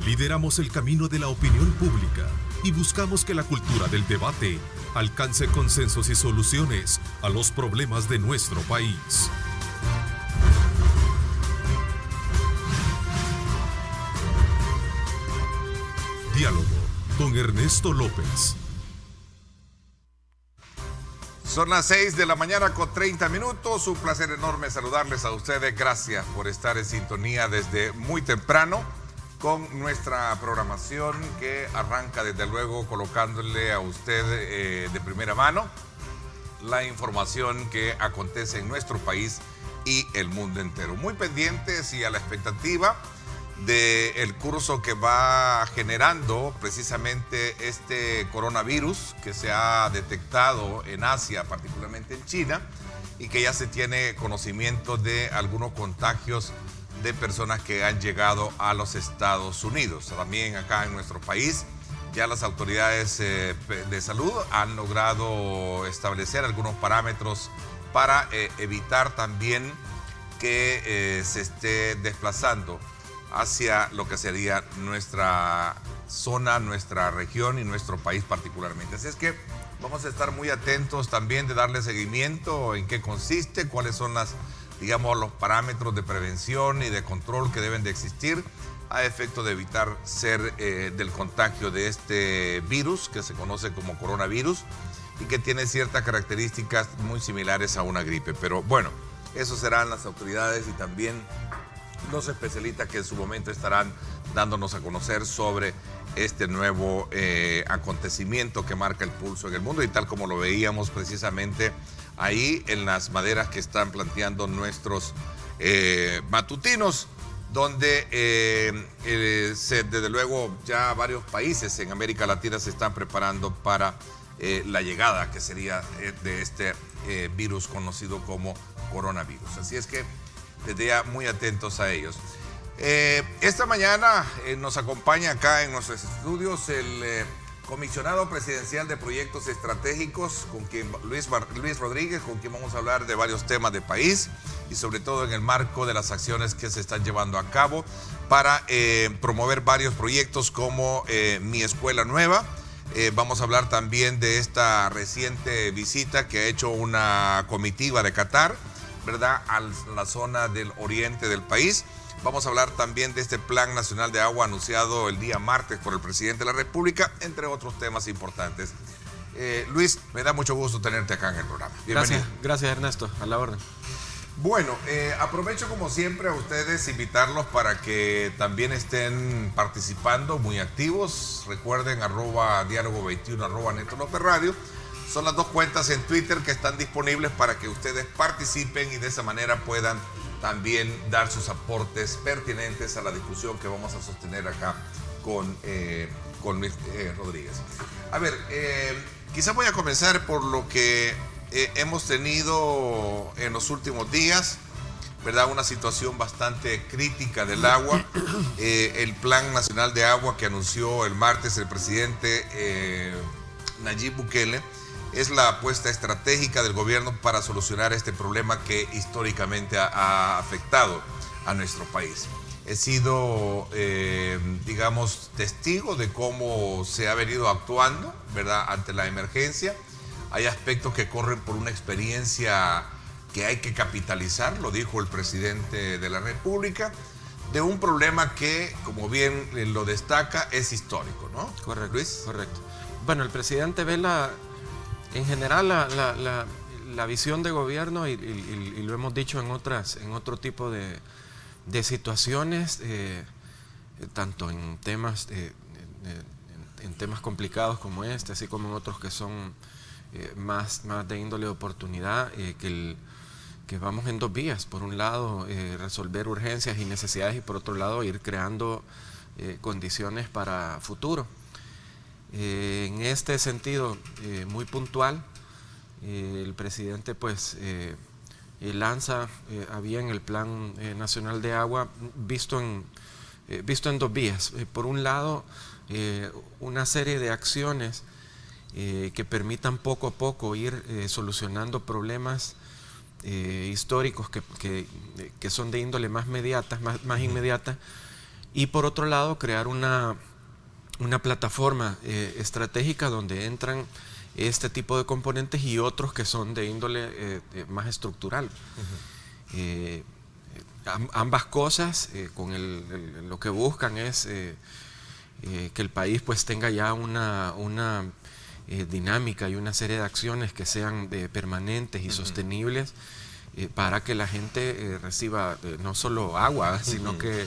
Lideramos el camino de la opinión pública y buscamos que la cultura del debate alcance consensos y soluciones a los problemas de nuestro país. Diálogo con Ernesto López. Son las 6 de la mañana con 30 minutos. Un placer enorme saludarles a ustedes. Gracias por estar en sintonía desde muy temprano con nuestra programación que arranca desde luego colocándole a usted de primera mano la información que acontece en nuestro país y el mundo entero. Muy pendientes y a la expectativa del curso que va generando precisamente este coronavirus que se ha detectado en Asia, particularmente en China, y que ya se tiene conocimiento de algunos contagios de personas que han llegado a los Estados Unidos. También acá en nuestro país ya las autoridades de salud han logrado establecer algunos parámetros para evitar también que se esté desplazando hacia lo que sería nuestra zona, nuestra región y nuestro país particularmente. Así es que vamos a estar muy atentos también de darle seguimiento en qué consiste, cuáles son los parámetros de prevención y de control que deben de existir a efecto de evitar ser del contagio de este virus que se conoce como coronavirus y que tiene ciertas características muy similares a una gripe. Pero bueno, eso serán las autoridades y también los especialistas que en su momento estarán dándonos a conocer sobre este nuevo acontecimiento que marca el pulso en el mundo y tal como lo veíamos precisamente ahí en las maderas que están planteando nuestros matutinos, donde desde luego ya varios países en América Latina se están preparando para la llegada que sería de este virus conocido como coronavirus. Así es que desde ya muy atentos a ellos. Esta mañana nos acompaña acá en nuestros estudios el comisionado presidencial de proyectos estratégicos, Luis Rodríguez, con quien vamos a hablar de varios temas de país y sobre todo en el marco de las acciones que se están llevando a cabo para promover varios proyectos como Mi Escuela Nueva. Vamos a hablar también de esta reciente visita que ha hecho una comitiva de Qatar, ¿verdad?, a la zona del oriente del país. Vamos a hablar también de este Plan Nacional de Agua anunciado el día martes por el presidente de la República, entre otros temas importantes. Luis, me da mucho gusto tenerte acá en el programa. Bienvenido. Gracias Ernesto, a la orden. Bueno, aprovecho como siempre a ustedes invitarlos para que también estén participando, muy activos. Recuerden @diálogo21, @Neto López Radio. Son las dos cuentas en Twitter que están disponibles para que ustedes participen y de esa manera puedan también dar sus aportes pertinentes a la discusión que vamos a sostener acá con Luis Rodríguez. A ver, quizás voy a comenzar por lo que hemos tenido en los últimos días, ¿verdad? Una situación bastante crítica del agua. El Plan Nacional de Agua que anunció el martes el presidente Nayib Bukele es la apuesta estratégica del gobierno para solucionar este problema que históricamente ha afectado a nuestro país. He sido, testigo de cómo se ha venido actuando, ¿verdad?, ante la emergencia. Hay aspectos que corren por una experiencia que hay que capitalizar, lo dijo el presidente de la República, de un problema que, como bien lo destaca, es histórico, ¿no? Correcto, Luis. Correcto. Bueno, el presidente ve en general la visión de gobierno y lo hemos dicho en otro tipo de situaciones, tanto en temas complicados como este, así como en otros que son más de índole de oportunidad, que vamos en dos vías. Por un lado, resolver urgencias y necesidades y por otro lado, ir creando condiciones para futuro. En este sentido muy puntual, el presidente lanza en el Plan Nacional de Agua visto en dos vías. Por un lado, una serie de acciones que permitan poco a poco ir solucionando problemas históricos que son de índole más inmediata, y por otro lado crear una plataforma estratégica donde entran este tipo de componentes y otros que son de índole más estructural. Ambas cosas lo que buscan es que el país pues tenga ya una dinámica y una serie de acciones que sean permanentes y sostenibles para que la gente reciba no solo agua, sino que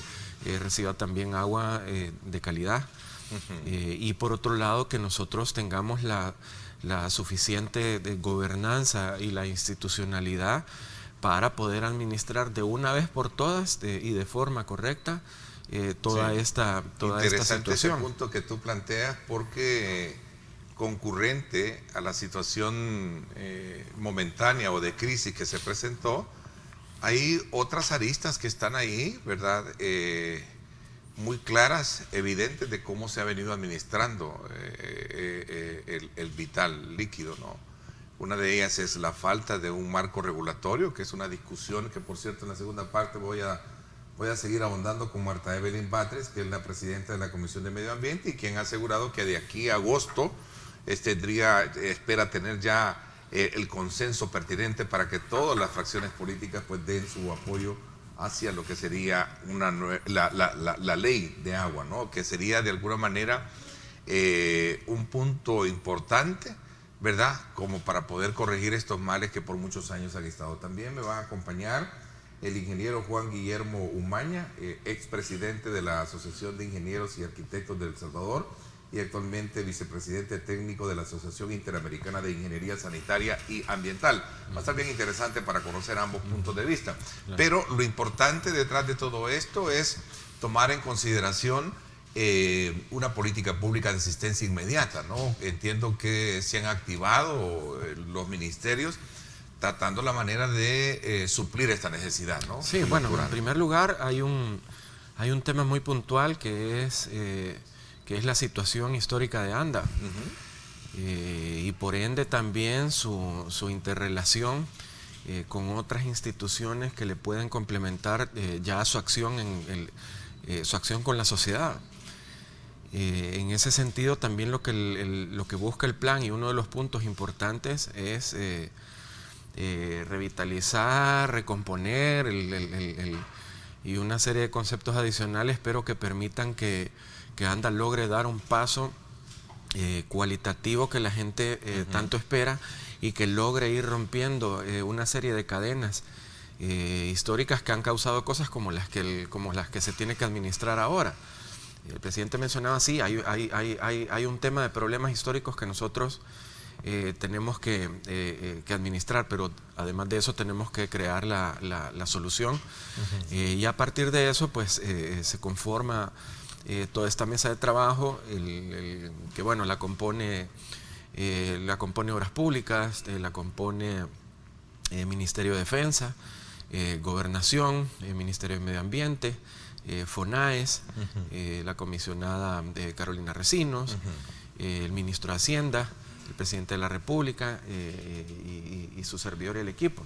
reciba también agua de calidad. Y por otro lado que nosotros tengamos la suficiente gobernanza y la institucionalidad para poder administrar de una vez por todas y de forma correcta toda esta situación. Interesante ese punto que tú planteas, porque concurrente a la situación momentánea o de crisis que se presentó, hay otras aristas que están ahí, ¿verdad? Muy claras, evidentes de cómo se ha venido administrando el vital líquido, ¿no? Una de ellas es la falta de un marco regulatorio, que es una discusión que, por cierto, en la segunda parte voy a seguir ahondando con Marta Evelyn Batres, que es la presidenta de la Comisión de Medio Ambiente y quien ha asegurado que de aquí a agosto espera tener ya el consenso pertinente para que todas las fracciones políticas pues den su apoyo hacia lo que sería la ley de agua, ¿no? Que sería de alguna manera un punto importante, ¿verdad? Como para poder corregir estos males que por muchos años han estado. También me va a acompañar el ingeniero Juan Guillermo Umaña, expresidente de la Asociación de Ingenieros y Arquitectos de El Salvador y actualmente vicepresidente técnico de la Asociación Interamericana de Ingeniería Sanitaria y Ambiental. Va a estar bien interesante para conocer ambos puntos de vista. Claro. Pero lo importante detrás de todo esto es tomar en consideración una política pública de asistencia inmediata, ¿no? Entiendo que se han activado los ministerios tratando la manera de suplir esta necesidad, ¿no? Sí, bueno, en primer lugar hay un tema muy puntual que es la situación histórica de ANDA y por ende también su interrelación con otras instituciones que le pueden complementar ya su acción su acción con la sociedad. En ese sentido también lo que busca el plan y uno de los puntos importantes es revitalizar, recomponer y una serie de conceptos adicionales, pero que permitan que ANDA logre dar un paso cualitativo que la gente tanto espera y que logre ir rompiendo una serie de cadenas históricas que han causado cosas como las que se tiene que administrar ahora. El presidente mencionaba, sí, hay un tema de problemas históricos que nosotros tenemos que administrar, pero además de eso tenemos que crear la solución. Y a partir de eso pues se conforma toda esta mesa de trabajo que bueno, la compone Obras Públicas, la compone Ministerio de Defensa, Gobernación, Ministerio de Medio Ambiente, FONAES, la comisionada Carolina Recinos, el ministro de Hacienda, el presidente de la República y su servidor y el equipo.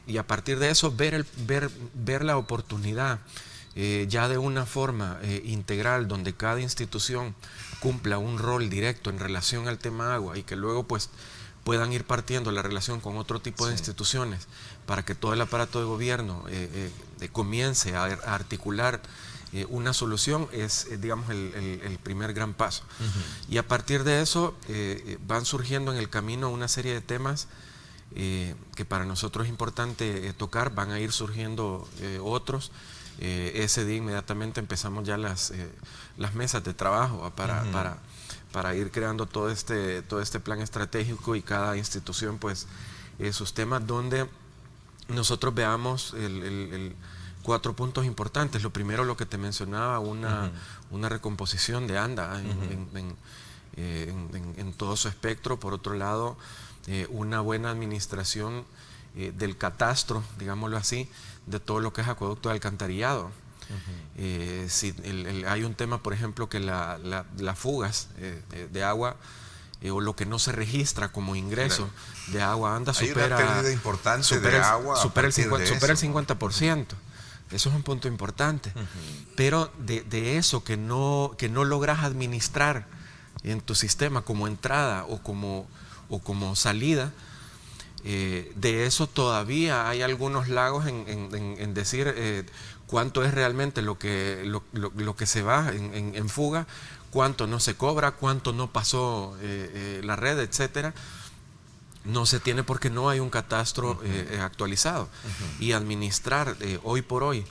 Y a partir de eso ver la oportunidad ya de una forma integral, donde cada institución cumpla un rol directo en relación al tema agua y que luego pues puedan ir partiendo la relación con otro tipo de instituciones para que todo el aparato de gobierno comience a articular una solución es digamos el primer gran paso. Y a partir de eso van surgiendo en el camino una serie de temas que para nosotros es importante tocar, van a ir surgiendo otros. Ese día inmediatamente empezamos ya las mesas de trabajo para ir creando todo este plan estratégico y cada institución pues sus temas, donde nosotros veamos 4 puntos importantes. Lo primero, lo que te mencionaba, una recomposición de ANDA en todo su espectro. Por otro lado, una buena administración del catastro, digámoslo así, de todo lo que es acueducto de alcantarillado. Si hay un tema, por ejemplo, que las fugas de agua o lo que no se registra como ingreso de agua ANDA supera una pérdida importante de agua supera el 50%. Eso es un punto importante. Pero de eso que no logras administrar en tu sistema como entrada o como salida, de eso todavía hay algunos lagos en decir cuánto es realmente lo que se va en fuga, cuánto no se cobra, cuánto no pasó la red, etcétera. No se tiene porque no hay un catastro actualizado. Y administrar hoy por hoy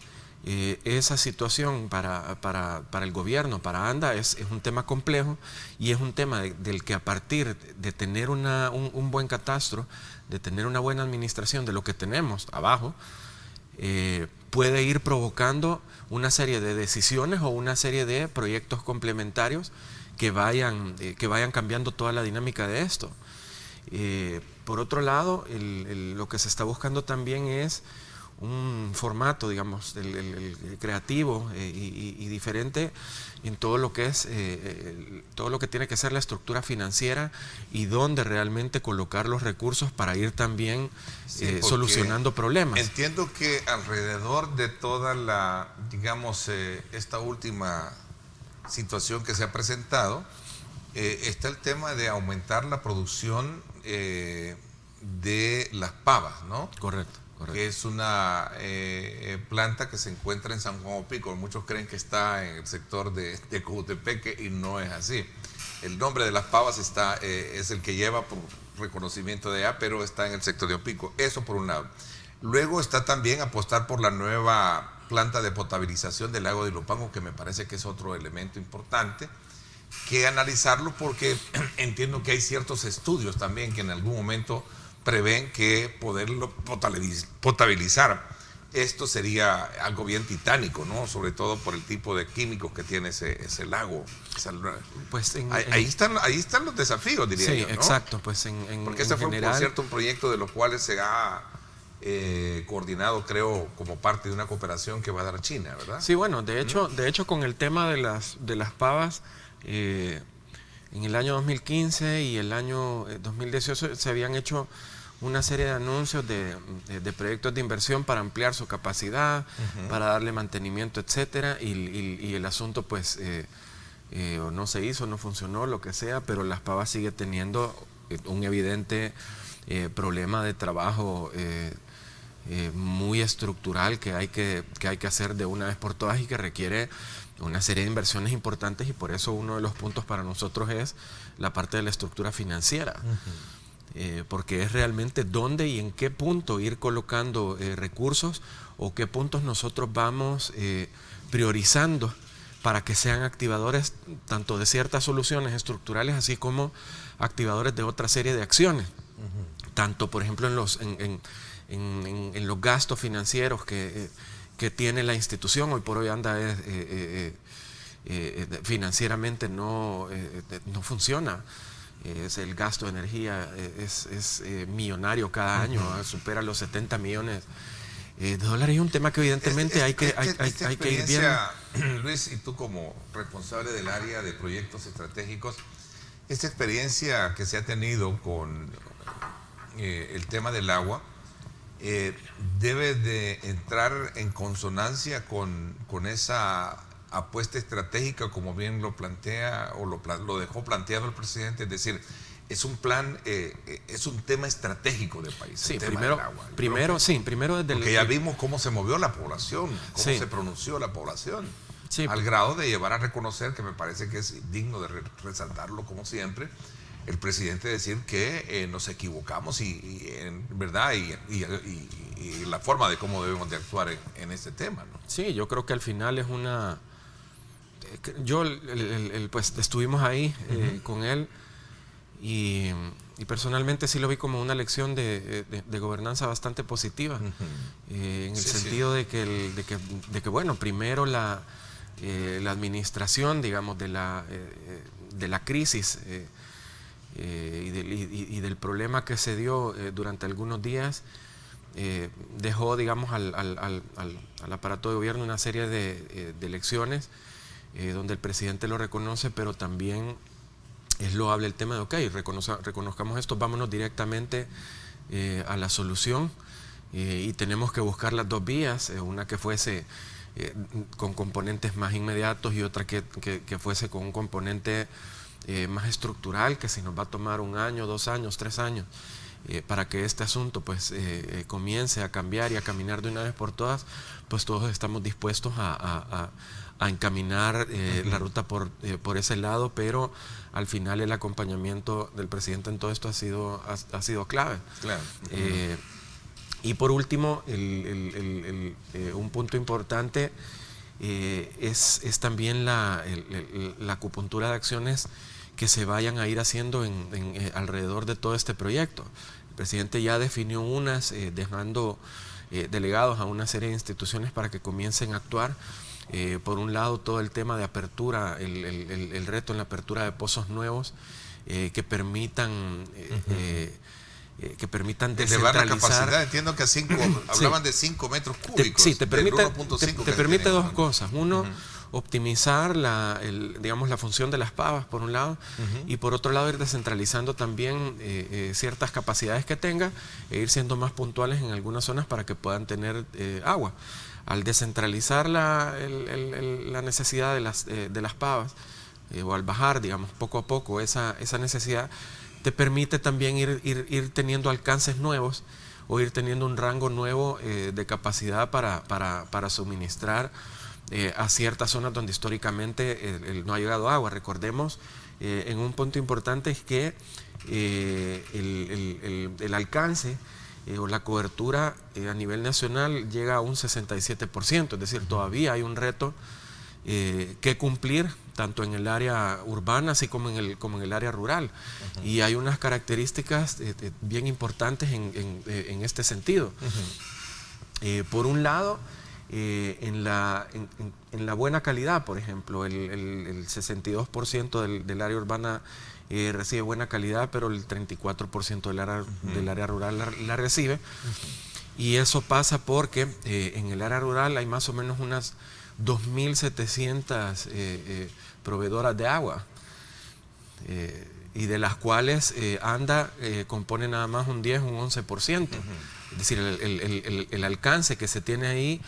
esa situación para el gobierno, para ANDA, es un tema complejo, y es un tema del que a partir de tener un buen catastro, de tener una buena administración de lo que tenemos abajo, puede ir provocando una serie de decisiones o una serie de proyectos complementarios que vayan cambiando toda la dinámica de esto. Por otro lado, lo que se está buscando también es un formato, digamos, el creativo y diferente en todo lo que es todo lo que tiene que ser la estructura financiera y dónde realmente colocar los recursos para ir también solucionando problemas. Entiendo que alrededor de toda la, digamos, esta última situación que se ha presentado, está el tema de aumentar la producción de las pavas, ¿no? Correcto. Que es una planta que se encuentra en San Juan Opico. Muchos creen que está en el sector de Cojutepeque y no es así. El nombre de las pavas es el que lleva por reconocimiento de allá, pero está en el sector de Opico. Eso por un lado. Luego está también apostar por la nueva planta de potabilización del lago de Ilopango, que me parece que es otro elemento importante que analizarlo, porque entiendo que hay ciertos estudios también que en algún momento prevén que poderlo potabilizar, esto sería algo bien titánico, ¿no? Sobre todo por el tipo de químicos que tiene ese lago. Pues ahí están los desafíos, diría yo, ¿no? Exacto. Pues porque ese fue, por cierto, un proyecto de los cuales se ha coordinado, creo, como parte de una cooperación que va a dar China, ¿verdad? Sí, bueno, de hecho con el tema de las pavas, en el año 2015 y el año 2018 se habían hecho una serie de anuncios de proyectos de inversión para ampliar su capacidad, para darle mantenimiento, etcétera, y el asunto pues o no se hizo, no funcionó, lo que sea, pero Las Pavas sigue teniendo un evidente problema de trabajo muy estructural que hay que hacer de una vez por todas y que requiere una serie de inversiones importantes, y por eso uno de los puntos para nosotros es la parte de la estructura financiera. Porque es realmente dónde y en qué punto ir colocando recursos, o qué puntos nosotros vamos priorizando para que sean activadores tanto de ciertas soluciones estructurales, así como activadores de otra serie de acciones. Tanto, por ejemplo, en los gastos financieros que tiene la institución. Hoy por hoy ANDA financieramente no funciona. El gasto de energía es millonario cada año, supera los 70 millones de dólares. Y un tema que evidentemente hay que ir viendo. Luis, y tú como responsable del área de proyectos estratégicos, esta experiencia que se ha tenido con el tema del agua, debe de entrar en consonancia con esa apuesta estratégica, como bien lo plantea o lo dejó planteado el presidente. Es decir, es un plan, es un tema estratégico del país. Sí, el tema del agua. primero desde porque ya vimos cómo se movió la población, cómo se pronunció la población, al grado de llevar a reconocer, que me parece que es digno de resaltarlo como siempre, el presidente decir que nos equivocamos y en verdad y la forma de cómo debemos de actuar en este tema, ¿no? Sí, yo creo que al final es una... pues estuvimos ahí con él y personalmente sí lo vi como una lección de gobernanza bastante positiva, en el sentido de que bueno, primero la administración, digamos, de la crisis y del problema que se dio durante algunos días, dejó, digamos, al aparato de gobierno una serie de lecciones, donde el presidente lo reconoce, pero también es loable el tema de, ok, reconozcamos esto, vámonos directamente a la solución, y tenemos que buscar las dos vías, una que fuese con componentes más inmediatos y otra que fuese con un componente más estructural, que si nos va a tomar 1 año, 2 años, 3 años, para que este asunto pues comience a cambiar y a caminar de una vez por todas, pues todos estamos dispuestos a encaminar la ruta por ese lado, pero al final el acompañamiento del presidente en todo esto ha sido clave. Claro. Y por último, un punto importante es también la acupuntura de acciones que se vayan a ir haciendo alrededor de todo este proyecto. El presidente ya definió unas, dejando delegados a una serie de instituciones para que comiencen a actuar. Por un lado, todo el tema de apertura, el reto en la apertura de pozos nuevos que permitan descentralizar. Elevar la capacidad, entiendo que hablaban de 5 metros cúbicos. Sí, te permite dos cosas. Uno, optimizar la función de las pavas, por un lado, y por otro lado ir descentralizando también ciertas capacidades que tenga e ir siendo más puntuales en algunas zonas para que puedan tener agua. Al descentralizar la necesidad de las pavas, o al bajar, digamos, poco a poco esa necesidad, te permite también ir teniendo alcances nuevos o ir teniendo un rango nuevo de capacidad para suministrar a ciertas zonas donde históricamente no ha llegado agua. Recordemos, en un punto importante es que el alcance o la cobertura a nivel nacional llega a un 67%, es decir, todavía hay un reto que cumplir tanto en el área urbana así como en el área rural. Y hay unas características bien importantes en este sentido. Por un lado, en la buena calidad, por ejemplo, el 62% del área urbana recibe buena calidad, pero el 34% del área rural la recibe. Y eso pasa porque en el área rural hay más o menos unas 2.700 proveedoras de agua, y de las cuales ANDA compone nada más un 10, un 11%. Es decir, el alcance que se tiene ahí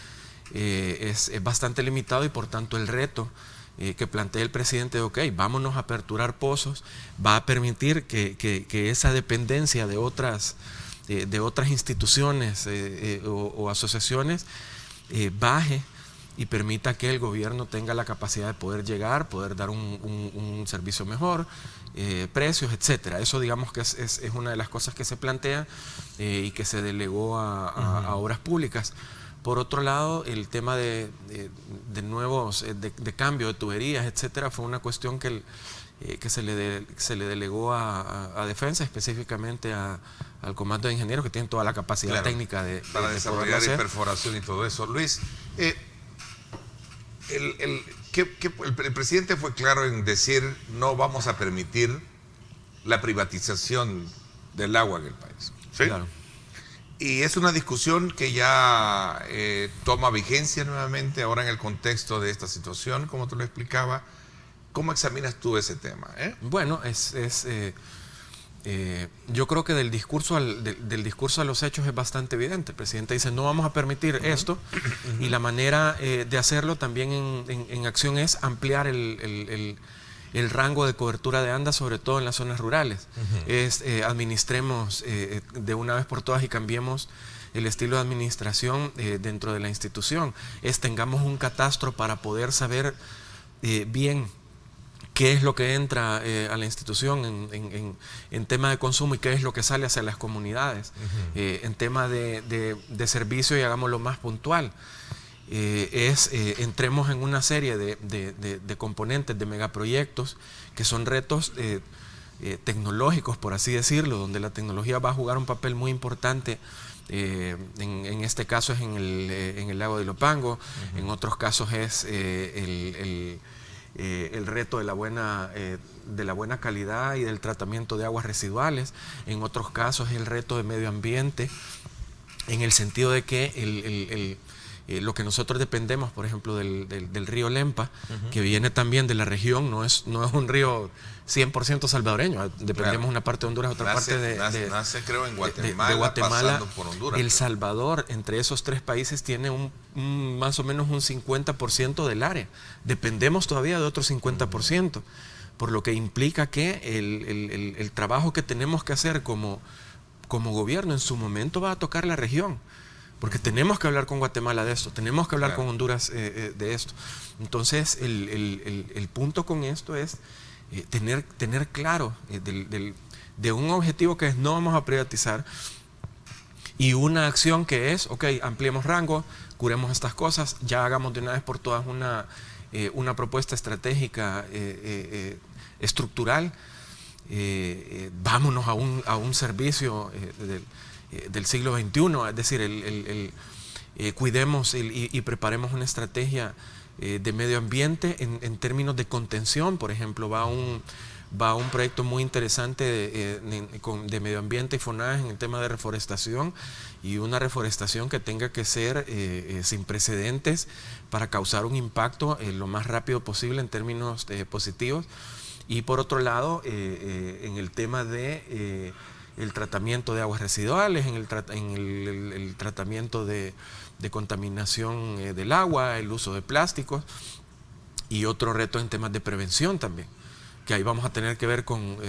es bastante limitado, y por tanto el reto que plantea el presidente, vámonos a aperturar pozos, va a permitir que esa dependencia de otras instituciones o asociaciones baje y permita que el gobierno tenga la capacidad de poder llegar, poder dar un servicio mejor, precios, etcétera. Eso, digamos, que es una de las cosas que se plantea y que se delegó a obras públicas. Por otro lado, el tema de nuevos, de cambio de tuberías, etcétera, fue una cuestión que se le delegó a Defensa, específicamente al Comando de Ingenieros, que tienen toda la capacidad técnica para desarrollar y perforación y todo eso. Luis, el presidente fue claro en decir: no vamos a permitir la privatización del agua en el país. ¿Sí? Claro. Y es una discusión que ya toma vigencia nuevamente ahora en el contexto de esta situación, como te lo explicaba. ¿Cómo examinas tú ese tema? Bueno, yo creo que del discurso a los hechos es bastante evidente. El presidente dice: no vamos a permitir esto, y la manera de hacerlo también en acción es ampliar el rango de cobertura de ANDA, sobre todo en las zonas rurales. Administremos de una vez por todas y cambiemos el estilo de administración dentro de la institución. Tengamos un catastro para poder saber bien qué es lo que entra a la institución en tema de consumo y qué es lo que sale hacia las comunidades. En tema de servicio, y hagámoslo más puntual, entremos en una serie de componentes, de megaproyectos, que son retos tecnológicos, por así decirlo, donde la tecnología va a jugar un papel muy importante. En este caso es en el lago de Ilopango, en otros casos es el reto de la buena calidad y del tratamiento de aguas residuales. En otros casos es el reto de medio ambiente, en el sentido de que lo que nosotros dependemos, por ejemplo, del río Lempa, que viene también de la región, no es un río 100% salvadoreño, dependemos una parte de Honduras, otra parte nace creo en de Guatemala, pasando por Honduras. El Salvador, entre esos tres países, tiene más o menos un 50% del área. Dependemos todavía de otro 50%, por lo que implica que el trabajo que tenemos que hacer como gobierno en su momento va a tocar la región. Porque tenemos que hablar con Guatemala de esto, tenemos que hablar con Honduras de esto. Entonces, el punto con esto es tener claro de un objetivo que es no vamos a privatizar y una acción que es, ok, ampliemos rango, curemos estas cosas, ya hagamos de una vez por todas una propuesta estratégica estructural, vámonos a un servicio del siglo XXI, es decir, cuidemos y preparemos una estrategia de medio ambiente en términos de contención. Por ejemplo, va un proyecto muy interesante de medio ambiente y FONAGE en el tema de reforestación, y una reforestación que tenga que ser sin precedentes para causar un impacto lo más rápido posible en términos positivos. Y por otro lado, en el tema de el tratamiento de aguas residuales, en el tratamiento de contaminación del agua, el uso de plásticos, y otro reto en temas de prevención también, que ahí vamos a tener que ver con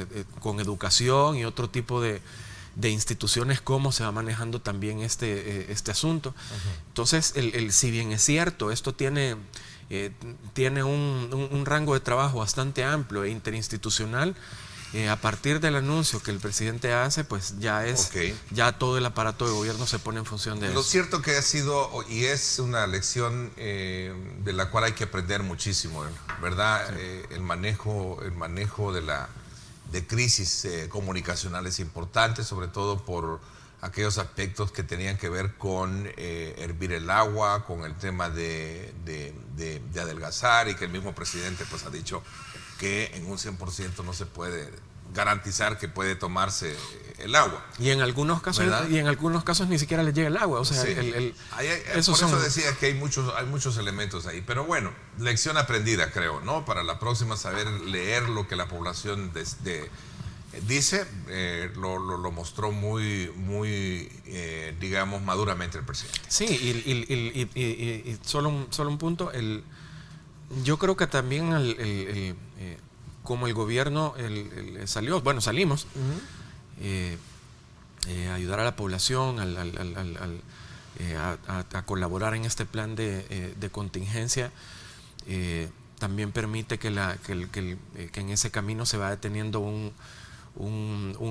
educación y otro tipo de instituciones, cómo se va manejando también este asunto. Entonces, si bien es cierto, esto tiene un rango de trabajo bastante amplio e interinstitucional, a partir del anuncio que el presidente hace, pues ya todo el aparato de gobierno se pone en función de eso. Lo cierto que ha sido y es una lección de la cual hay que aprender muchísimo, ¿verdad? Sí. El manejo de crisis comunicacional es importante, sobre todo por aquellos aspectos que tenían que ver con hervir el agua, con el tema de adelgazar, y que el mismo presidente pues ha dicho que en un 100% no se puede garantizar que puede tomarse el agua. Y en algunos casos ni siquiera le llega el agua. O sea, sí. Por eso decía que hay muchos elementos ahí. Pero bueno, lección aprendida, creo, ¿no? Para la próxima, saber leer lo que la población dice, lo mostró muy digamos, maduramente el presidente. Sí, y solo un punto. Yo creo que también como el gobierno salimos ayudar a la población a colaborar en este plan de contingencia, también permite que en ese camino se va deteniendo un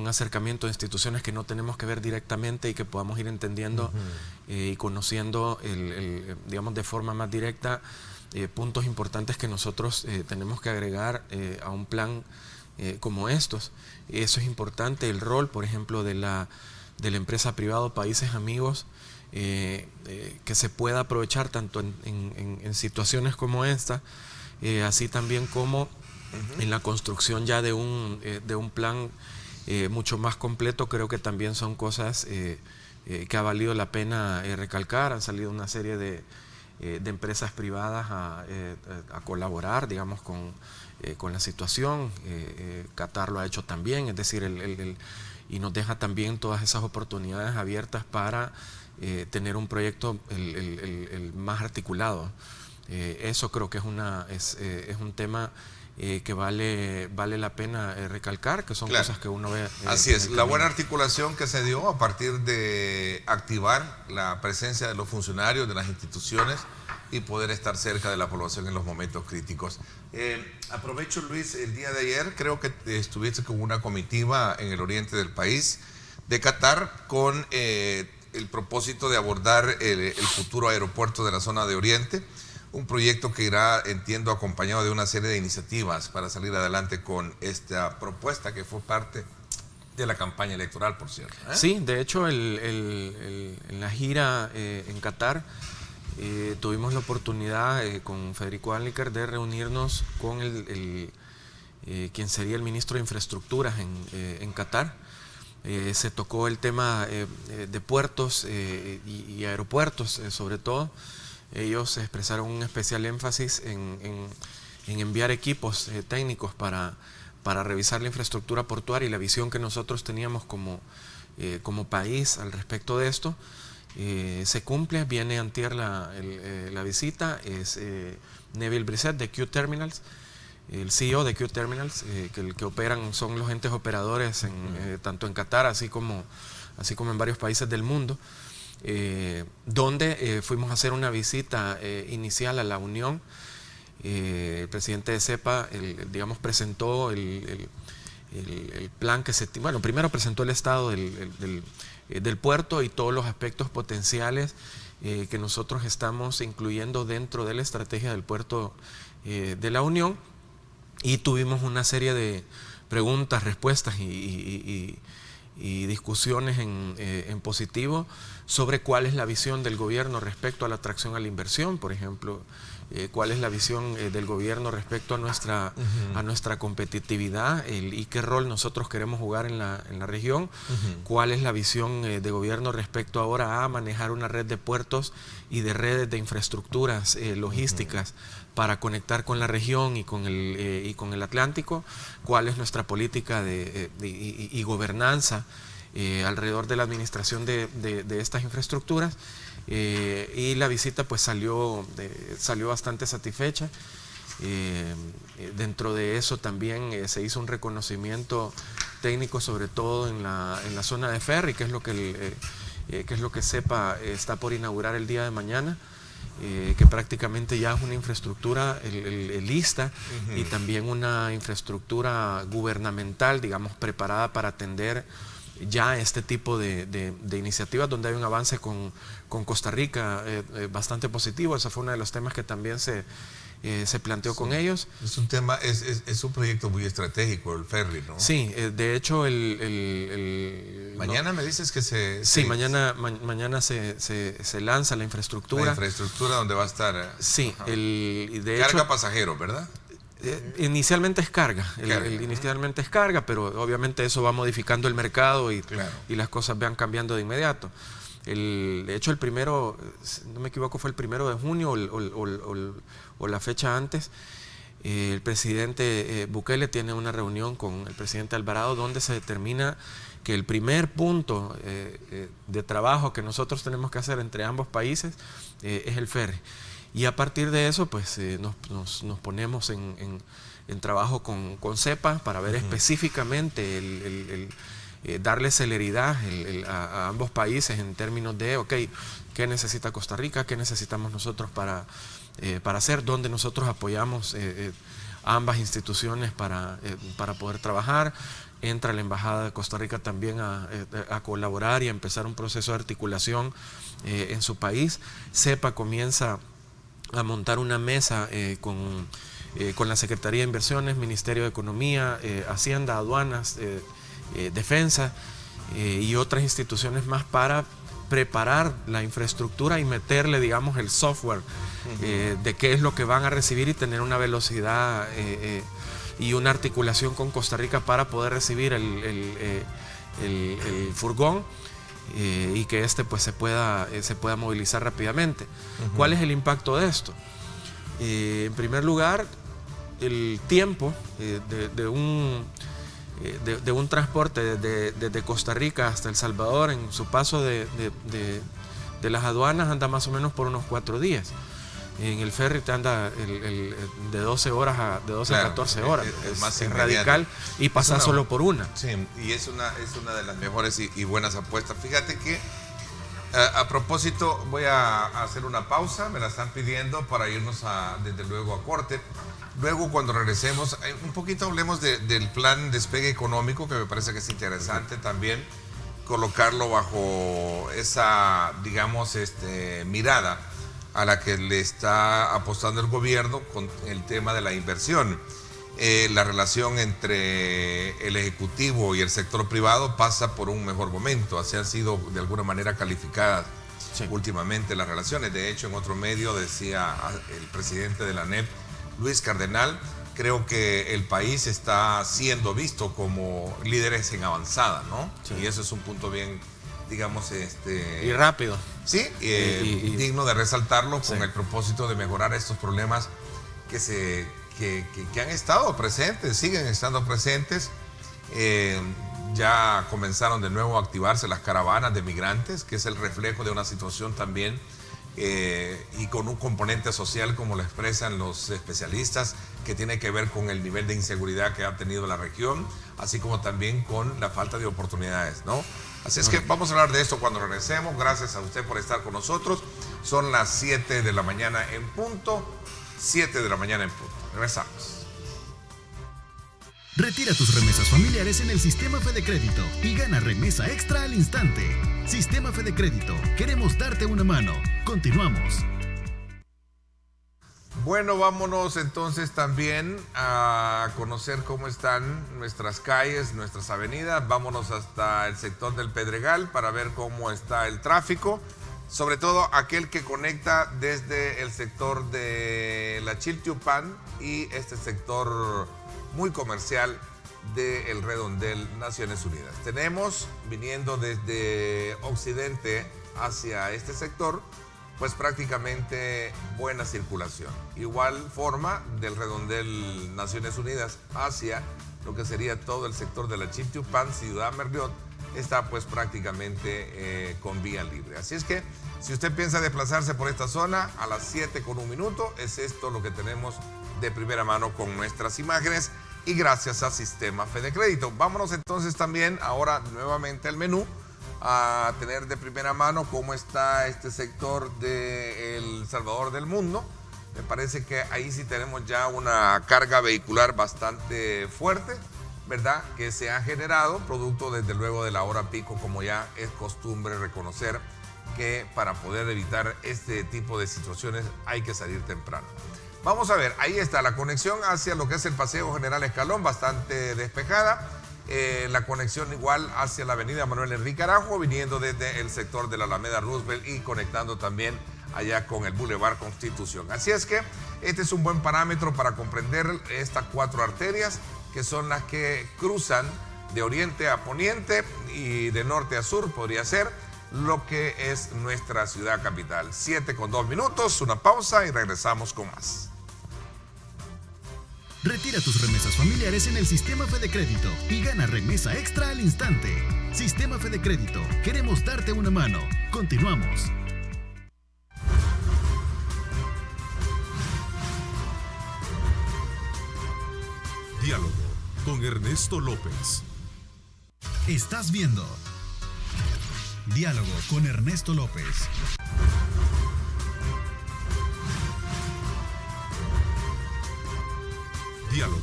acercamiento a instituciones que no tenemos que ver directamente y que podamos ir entendiendo y conociendo digamos de forma más directa puntos importantes que nosotros tenemos que agregar a un plan como estos. Eso es importante, el rol, por ejemplo, de la empresa privada Países Amigos, que se pueda aprovechar tanto en situaciones como esta, así también como en la construcción ya de un plan mucho más completo. Creo que también son cosas que ha valido la pena recalcar. Han salido una serie de empresas privadas a colaborar, digamos, con la situación. Qatar lo ha hecho también, es decir, y nos deja también todas esas oportunidades abiertas para tener un proyecto el más articulado. Eso creo que es un tema que vale la pena recalcar, que son cosas que uno ve. Así es, la buena articulación que se dio a partir de activar la presencia de los funcionarios, de las instituciones, y poder estar cerca de la población en los momentos críticos. Aprovecho, Luis, el día de ayer creo que estuviste con una comitiva en el oriente del país de Qatar con el propósito de abordar el futuro aeropuerto de la zona de Oriente. Un proyecto que irá, entiendo, acompañado de una serie de iniciativas para salir adelante con esta propuesta que fue parte de la campaña electoral, por cierto. Sí, de hecho, en la gira en Qatar tuvimos la oportunidad con Federico Anliker de reunirnos con quien sería el ministro de Infraestructuras en Qatar. Se tocó el tema de puertos y aeropuertos, sobre todo. ellos expresaron un especial énfasis en enviar equipos técnicos para revisar la infraestructura portuaria y la visión que nosotros teníamos como país al respecto de esto. Se cumple, viene antier la visita, es Neville Brissett de Q Terminals, el CEO de Q Terminals, que operan, son los entes operadores tanto en Qatar así como en varios países del mundo, donde fuimos a hacer una visita inicial a la Unión. El presidente de CEPA, digamos, presentó el plan que bueno, primero presentó el estado del puerto y todos los aspectos potenciales que nosotros estamos incluyendo dentro de la estrategia del puerto de la Unión, y tuvimos una serie de preguntas, respuestas y discusiones en positivo sobre cuál es la visión del gobierno respecto a la atracción a la inversión, por ejemplo, cuál es la visión del gobierno respecto a nuestra competitividad y qué rol nosotros queremos jugar en la región, cuál es la visión de gobierno respecto ahora a manejar una red de puertos y de redes de infraestructuras logísticas para conectar con la región y con el Atlántico, cuál es nuestra política y gobernanza alrededor de la administración de estas infraestructuras. Y la visita pues salió bastante satisfecha. Dentro de eso también se hizo un reconocimiento técnico, sobre todo en la zona de ferry, que es lo que CEPA está por inaugurar el día de mañana, que prácticamente ya es una infraestructura lista y también una infraestructura gubernamental, digamos, preparada para atender ya este tipo de iniciativas, donde hay un avance con Costa Rica bastante positivo. Ese fue uno de los temas que también se planteó con ellos. Es un tema, es un proyecto muy estratégico, el ferry, ¿no? Sí, de hecho mañana me dices que mañana se lanza la infraestructura. La infraestructura donde va a estar. Sí, carga pasajeros, ¿verdad? Inicialmente es carga, inicialmente es carga, pero obviamente eso va modificando el mercado y las cosas van cambiando de inmediato. De hecho, el primero, si no me equivoco, fue el 1 de junio o la fecha antes. El presidente Bukele tiene una reunión con el presidente Alvarado, donde se determina que el primer punto de trabajo que nosotros tenemos que hacer entre ambos países es el ferry. Y a partir de eso, pues nos ponemos en trabajo con CEPA para ver específicamente darle celeridad a ambos países en términos de, ¿qué necesita Costa Rica? ¿Qué necesitamos nosotros para hacer? ¿Dónde nosotros apoyamos a ambas instituciones para poder trabajar? Entra la Embajada de Costa Rica también a colaborar y a empezar un proceso de articulación en su país. CEPA comienza a montar una mesa con la Secretaría de Inversiones, Ministerio de Economía, Hacienda, Aduanas, Defensa y otras instituciones más para preparar la infraestructura y meterle, digamos, el software de qué es lo que van a recibir y tener una velocidad y una articulación con Costa Rica para poder recibir el furgón y que pues se pueda movilizar rápidamente. ¿Cuál es el impacto de esto? En primer lugar, el tiempo de un transporte desde Costa Rica hasta El Salvador en su paso de las aduanas anda más o menos por unos 4 días. En el ferry te anda de 12 horas a 14 horas. Es radical y pasa solo por una. Sí, y es una de las mejores y buenas apuestas. Fíjate que a propósito voy a hacer una pausa, me la están pidiendo para irnos desde luego a corte. Luego cuando regresemos, un poquito hablemos del plan despegue económico, que me parece que es interesante también colocarlo bajo esa, digamos, mirada a la que le está apostando el gobierno con el tema de la inversión. La relación entre el Ejecutivo y el sector privado pasa por un mejor momento. Así han sido de alguna manera calificadas últimamente las relaciones. De hecho, en otro medio decía el presidente de la ANEP, Luis Cardenal, creo que el país está siendo visto como líderes en avanzada, ¿no? Sí. Y eso es un punto bien digamos, y rápido. Sí, digno de resaltarlo con sí. el propósito de mejorar estos problemas que han estado presentes, siguen estando presentes. Ya comenzaron de nuevo a activarse las caravanas de migrantes, que es el reflejo de una situación también y con un componente social, como lo expresan los especialistas, que tiene que ver con el nivel de inseguridad que ha tenido la región, así como también con la falta de oportunidades, ¿no? Así es que vamos a hablar de esto cuando regresemos. Gracias a usted por estar con nosotros. Son las 7 de la mañana en punto. 7 de la mañana en punto. Regresamos. Retira tus remesas familiares en el Sistema Fede Crédito y gana remesa extra al instante. Sistema Fede Crédito, queremos darte una mano. Continuamos. Bueno, vámonos entonces también a conocer cómo están nuestras calles, nuestras avenidas. Vámonos hasta el sector del Pedregal para ver cómo está el tráfico, sobre todo aquel que conecta desde el sector de la Chiltepán y este sector muy comercial del Redondel Naciones Unidas. Tenemos, viniendo desde occidente hacia este sector, pues prácticamente buena circulación. Igual forma del Redondel Naciones Unidas hacia lo que sería todo el sector de la Chiltepán, Ciudad Merliot, está pues prácticamente con vía libre. Así es que si usted piensa desplazarse por esta zona a las 7:01, es esto lo que tenemos de primera mano con nuestras imágenes y gracias a Sistema Fede Crédito. Vámonos entonces también ahora nuevamente al menú a tener de primera mano cómo está este sector de El Salvador del Mundo. Me parece que ahí sí tenemos ya una carga vehicular bastante fuerte, ¿verdad? Que se ha generado producto desde luego de la hora pico, como ya es costumbre reconocer que para poder evitar este tipo de situaciones hay que salir temprano. Vamos a ver, ahí está la conexión hacia lo que es el Paseo General Escalón, bastante despejada. La conexión igual hacia la avenida Manuel Enrique Arajo, viniendo desde el sector de la Alameda Roosevelt y conectando también allá con el Boulevard Constitución. Así es que este es un buen parámetro para comprender estas 4 arterias que son las que cruzan de oriente a poniente y de norte a sur, podría ser lo que es nuestra ciudad capital. 7:02, una pausa y regresamos con más. Retira tus remesas familiares en el Sistema Fede Crédito y gana remesa extra al instante. Sistema Fede Crédito, queremos darte una mano. Continuamos. Diálogo con Ernesto López. Estás viendo Diálogo con Ernesto López. Diálogo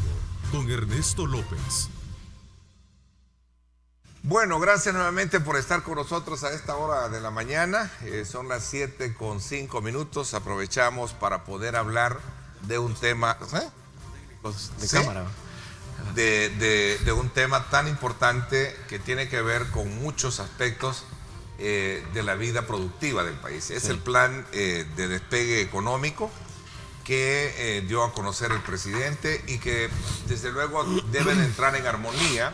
con Ernesto López. Bueno, gracias nuevamente por estar con nosotros a esta hora de la mañana. Son las 7:05. Aprovechamos para poder hablar de un tema De cámara. de un tema tan importante que tiene que ver con muchos aspectos de la vida productiva del país. Es el plan de despegue económico que dio a conocer el presidente y que desde luego deben entrar en armonía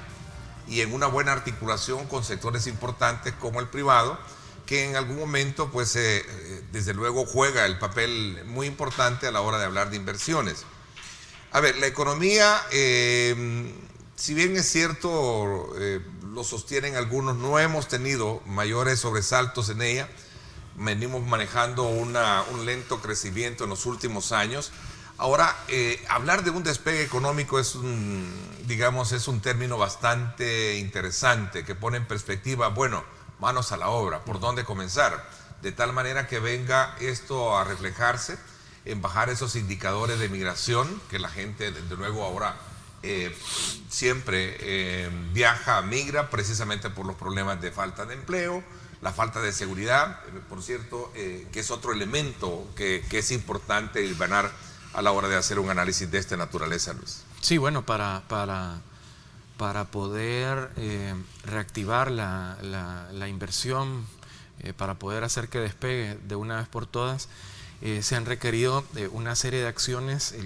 y en una buena articulación con sectores importantes como el privado, que en algún momento pues desde luego juega el papel muy importante a la hora de hablar de inversiones. A ver, la economía, si bien es cierto, lo sostienen algunos, no hemos tenido mayores sobresaltos en ella. Venimos manejando un lento crecimiento en los últimos años. Ahora, hablar de un despegue económico es un término bastante interesante que pone en perspectiva, bueno, manos a la obra, ¿por dónde comenzar? De tal manera que venga esto a reflejarse en bajar esos indicadores de migración, que la gente, desde luego, ahora siempre migra precisamente por los problemas de falta de empleo, la falta de seguridad, por cierto, que es otro elemento que es importante ganar a la hora de hacer un análisis de esta naturaleza, Luis. Sí, bueno, para poder reactivar la inversión, para poder hacer que despegue de una vez por todas, se han requerido una serie de acciones,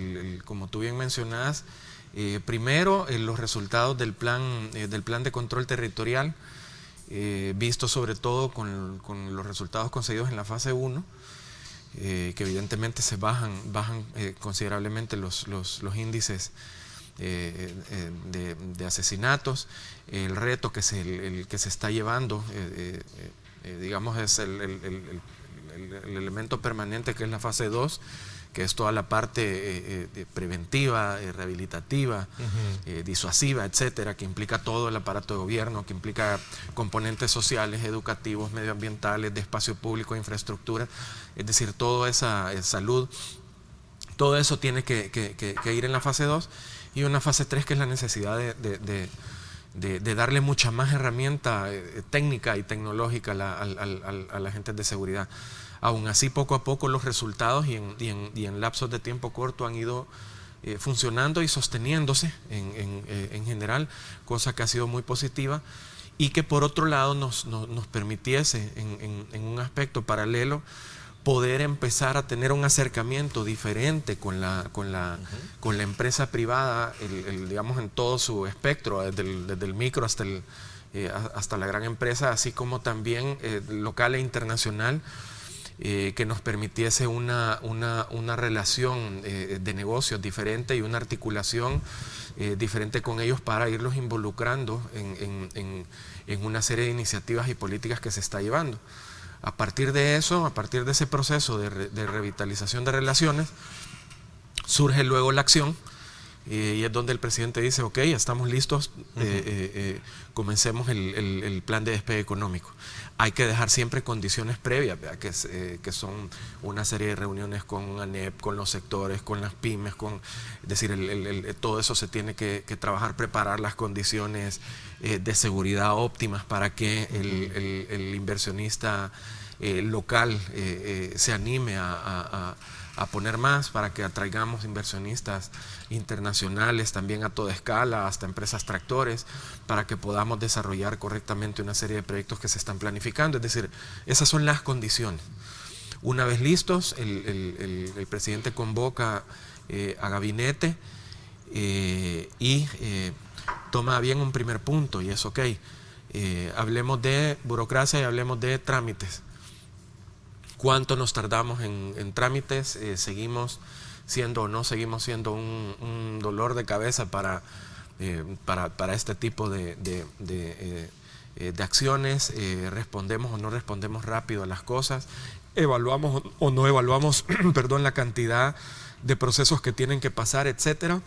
como tú bien mencionabas. Primero, los resultados del plan de control territorial, visto sobre todo con los resultados conseguidos en la fase 1, que evidentemente se bajan considerablemente los índices de asesinatos. El reto que el que se está llevando, digamos, es el elemento permanente, que es la fase 2, que es toda la parte preventiva, rehabilitativa, disuasiva, etcétera, que implica todo el aparato de gobierno, que implica componentes sociales, educativos, medioambientales, de espacio público, infraestructura, es decir, toda esa salud, todo eso tiene que ir en la fase 2, y una fase 3 que es la necesidad de darle mucha más herramienta técnica y tecnológica a la gente de seguridad. Aún así, poco a poco los resultados y en lapsos de tiempo corto han ido funcionando y sosteniéndose en general, cosa que ha sido muy positiva, y que por otro lado nos permitiese en un aspecto paralelo poder empezar a tener un acercamiento diferente con la empresa privada, digamos, en todo su espectro, desde el micro hasta la gran empresa, así como también local e internacional, que nos permitiese una relación de negocios diferente y una articulación diferente con ellos, para irlos involucrando en una serie de iniciativas y políticas que se está llevando. A partir de eso, a partir de ese proceso de revitalización de relaciones, surge luego la acción, y es donde el presidente dice: ok, estamos listos, comencemos el plan de despegue económico. Hay que dejar siempre condiciones previas, que son una serie de reuniones con ANEP, con los sectores, con las pymes, es decir, todo eso se tiene que trabajar, preparar las condiciones de seguridad óptimas para que el inversionista local se anime a poner más, para que atraigamos inversionistas internacionales también a toda escala, hasta empresas tractores, para que podamos desarrollar correctamente una serie de proyectos que se están planificando. Es decir, esas son las condiciones. Una vez listos, el presidente convoca a gabinete y toma bien un primer punto, y es: ok, hablemos de burocracia y hablemos de trámites. ¿Cuánto nos tardamos en trámites? ¿Seguimos siendo o no seguimos siendo un dolor de cabeza para este tipo de acciones? ¿Respondemos o no respondemos rápido a las cosas? ¿Evaluamos o no evaluamos la cantidad de procesos que tienen que pasar, etcétera?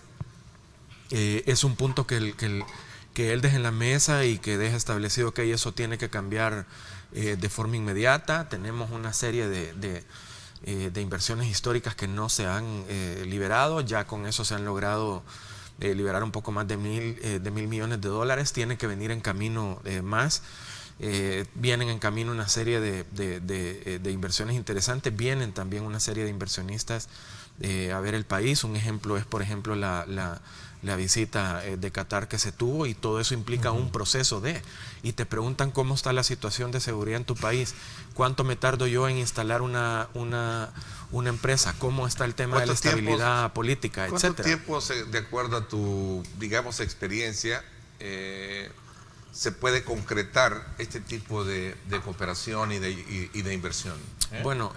Es un punto que él deja en la mesa y que deja establecido que eso tiene que cambiar de forma inmediata. Tenemos una serie de inversiones históricas que no se han liberado. Ya con eso se han logrado liberar un poco más de $1,000 millones. Tiene que venir en camino más. Vienen en camino una serie de inversiones interesantes. Vienen también una serie de inversionistas a ver el país. Un ejemplo es, por ejemplo, la visita de Qatar que se tuvo, y todo eso implica un proceso y te preguntan cómo está la situación de seguridad en tu país, cuánto me tardo yo en instalar una empresa, cómo está el tema de la estabilidad política, etcétera. ¿Cuánto tiempo, de acuerdo a tu, digamos, experiencia, se puede concretar este tipo de cooperación y de inversión? Bueno,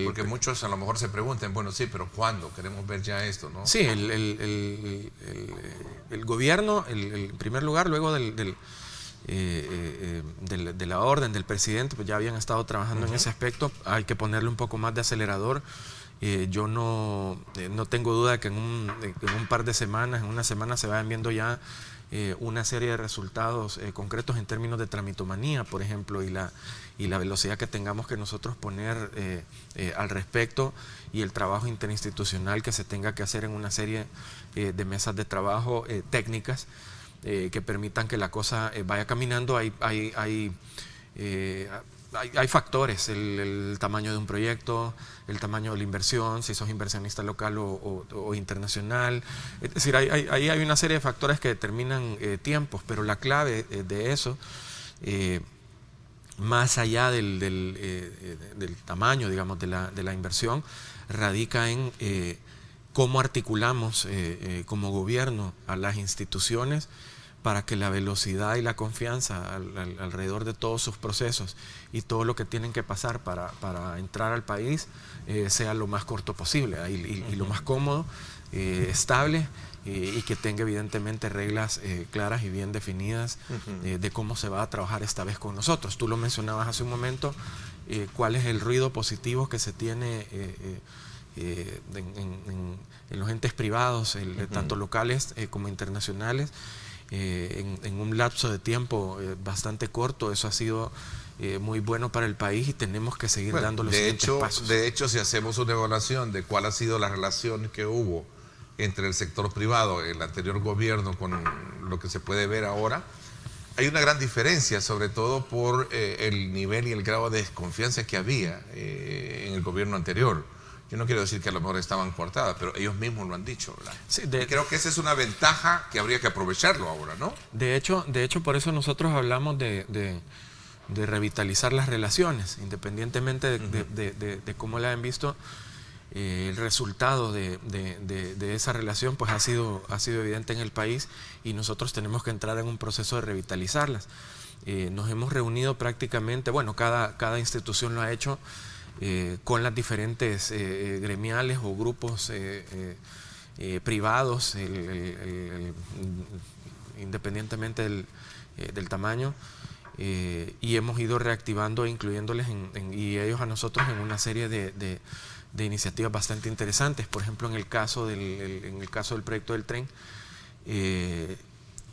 porque muchos a lo mejor se preguntan: bueno, sí, pero ¿cuándo? Queremos ver ya esto, ¿no? Sí, el gobierno, en primer lugar, luego de la orden del presidente, pues ya habían estado trabajando en ese aspecto. Hay que ponerle un poco más de acelerador. Yo no tengo duda de que en un par de semanas, en una semana, se vayan viendo ya una serie de resultados concretos en términos de tramitomanía, por ejemplo, y la velocidad que tengamos que nosotros poner al respecto, y el trabajo interinstitucional que se tenga que hacer en una serie de mesas de trabajo técnicas que permitan que la cosa vaya caminando. Hay factores: el tamaño de un proyecto, el tamaño de la inversión, si sos inversionista local o internacional. Es decir, hay una serie de factores que determinan tiempos, pero la clave de eso, más allá del tamaño, digamos, de la inversión, radica en cómo articulamos como gobierno a las instituciones para que la velocidad y la confianza alrededor de todos sus procesos y todo lo que tienen que pasar para entrar al país sea lo más corto posible y lo más cómodo, estable, y que tenga evidentemente reglas claras y bien definidas de cómo se va a trabajar esta vez con nosotros. Tú lo mencionabas hace un momento, cuál es el ruido positivo que se tiene en los entes privados, tanto locales como internacionales, en un lapso de tiempo bastante corto. Eso ha sido muy bueno para el país y tenemos que seguir dando los siguientes pasos. De hecho, si hacemos una evaluación de cuál ha sido la relación que hubo entre el sector privado, el anterior gobierno, con lo que se puede ver ahora, hay una gran diferencia, sobre todo por el nivel y el grado de desconfianza que había en el gobierno anterior. Yo no quiero decir que a lo mejor estaban coartadas, pero ellos mismos lo han dicho, ¿verdad? Sí, y creo que esa es una ventaja que habría que aprovecharlo ahora, ¿no? De hecho por eso nosotros hablamos de revitalizar las relaciones, independientemente de cómo la han visto. El resultado de esa relación pues ha sido evidente en el país, y nosotros tenemos que entrar en un proceso de revitalizarlas. Nos hemos reunido prácticamente, bueno, cada institución lo ha hecho con las diferentes gremiales o grupos privados, independientemente del tamaño, y hemos ido reactivando e incluyéndoles y ellos a nosotros en una serie de iniciativas bastante interesantes. Por ejemplo, en el caso del proyecto del tren,